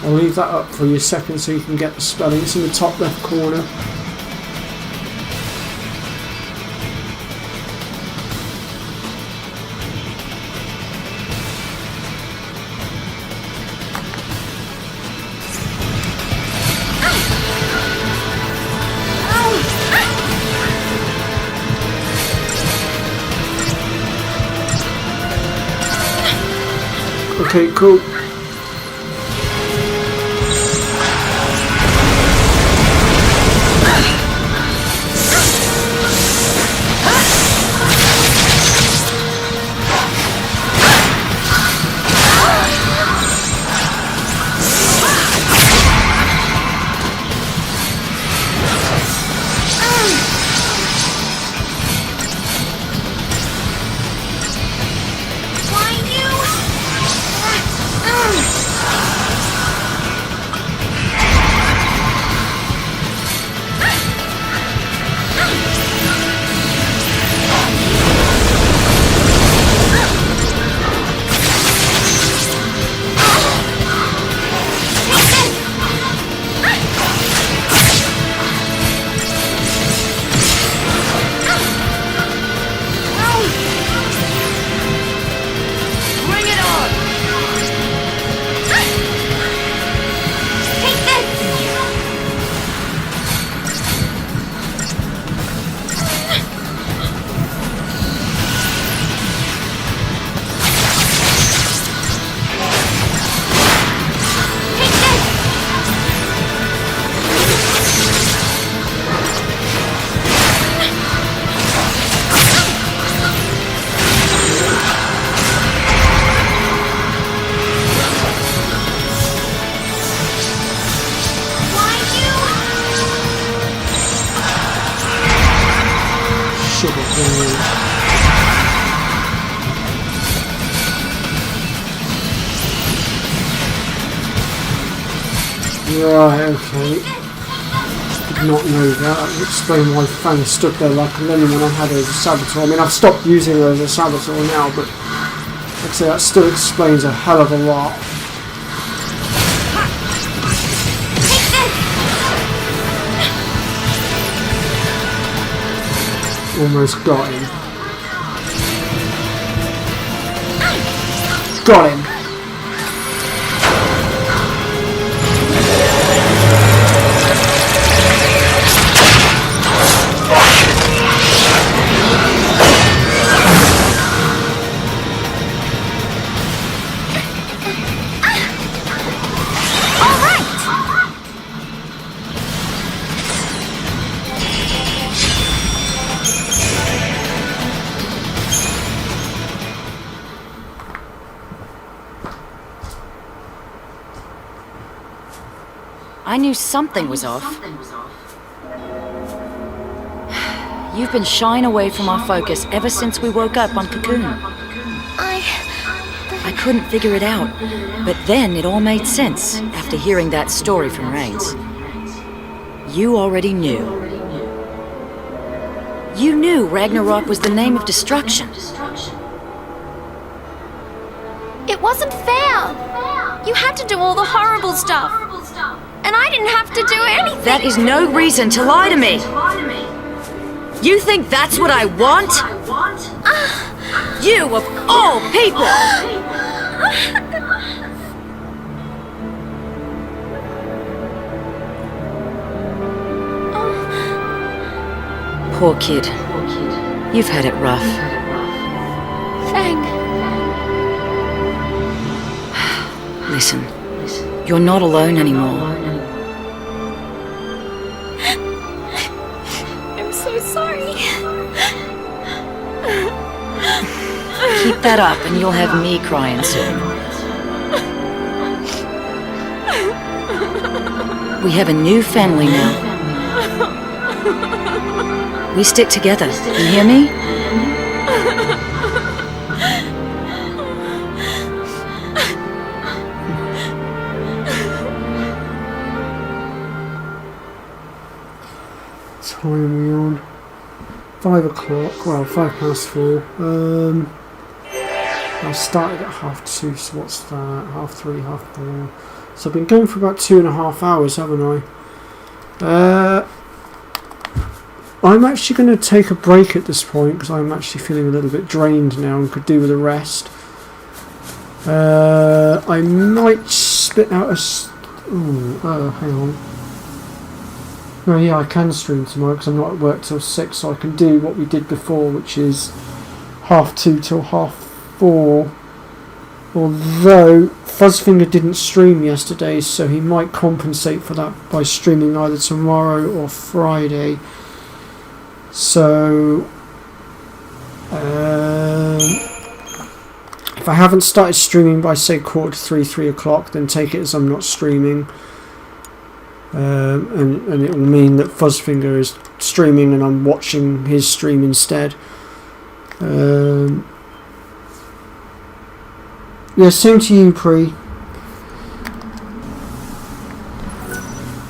I'll leave that up for you a second so you can get the spelling. It's in the top left corner. Okay, cool. Right, okay. Did not know that. That would explain why Fang stood there like a lemon when I had her as a saboteur. I mean, I've stopped using her as a saboteur now, but I'd say that still explains a hell of a lot. Almost got him. Got him. I knew something was off. You've been shying away from our focus ever since we woke up on Cocoon. I couldn't figure it out, but then it all made sense after hearing that story from Rains. You already knew. You knew Ragnarok was the name of destruction. It wasn't fair. You had to do all the horrible stuff. And I didn't have to do anything. That is no reason to lie to me. You think that's what I want? You of all people! Poor kid. You've had it rough. Fang. Listen, you're not alone anymore. I'm so sorry. Keep that up and you'll have me crying soon. We have a new family now. We stick together, you hear me? time are we on? 5 o'clock, well, 4:05. I started at 2:30, so what's that? 3:30, 4:30. So I've been going for about 2.5 hours, haven't I? I'm actually going to take a break at this point because I'm actually feeling a little bit drained now and could do with a rest. I might spit out a... hang on. Oh yeah, I can stream tomorrow because I'm not at work till 6, so I can do what we did before, which is 2:30 till 4:30. Although Fuzzfinger didn't stream yesterday, so he might compensate for that by streaming either tomorrow or Friday. So if I haven't started streaming by say 2:45, 3 o'clock, then take it as I'm not streaming, and it will mean that Fuzzfinger is streaming and I'm watching his stream instead. Yeah, same to you, Pre.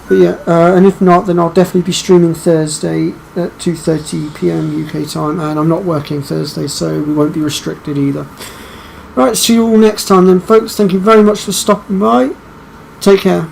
But yeah, and if not, then I'll definitely be streaming Thursday at 2:30 PM UK time, and I'm not working Thursday, so we won't be restricted either. Right, see you all next time then, folks. Thank you very much for stopping by. Take care.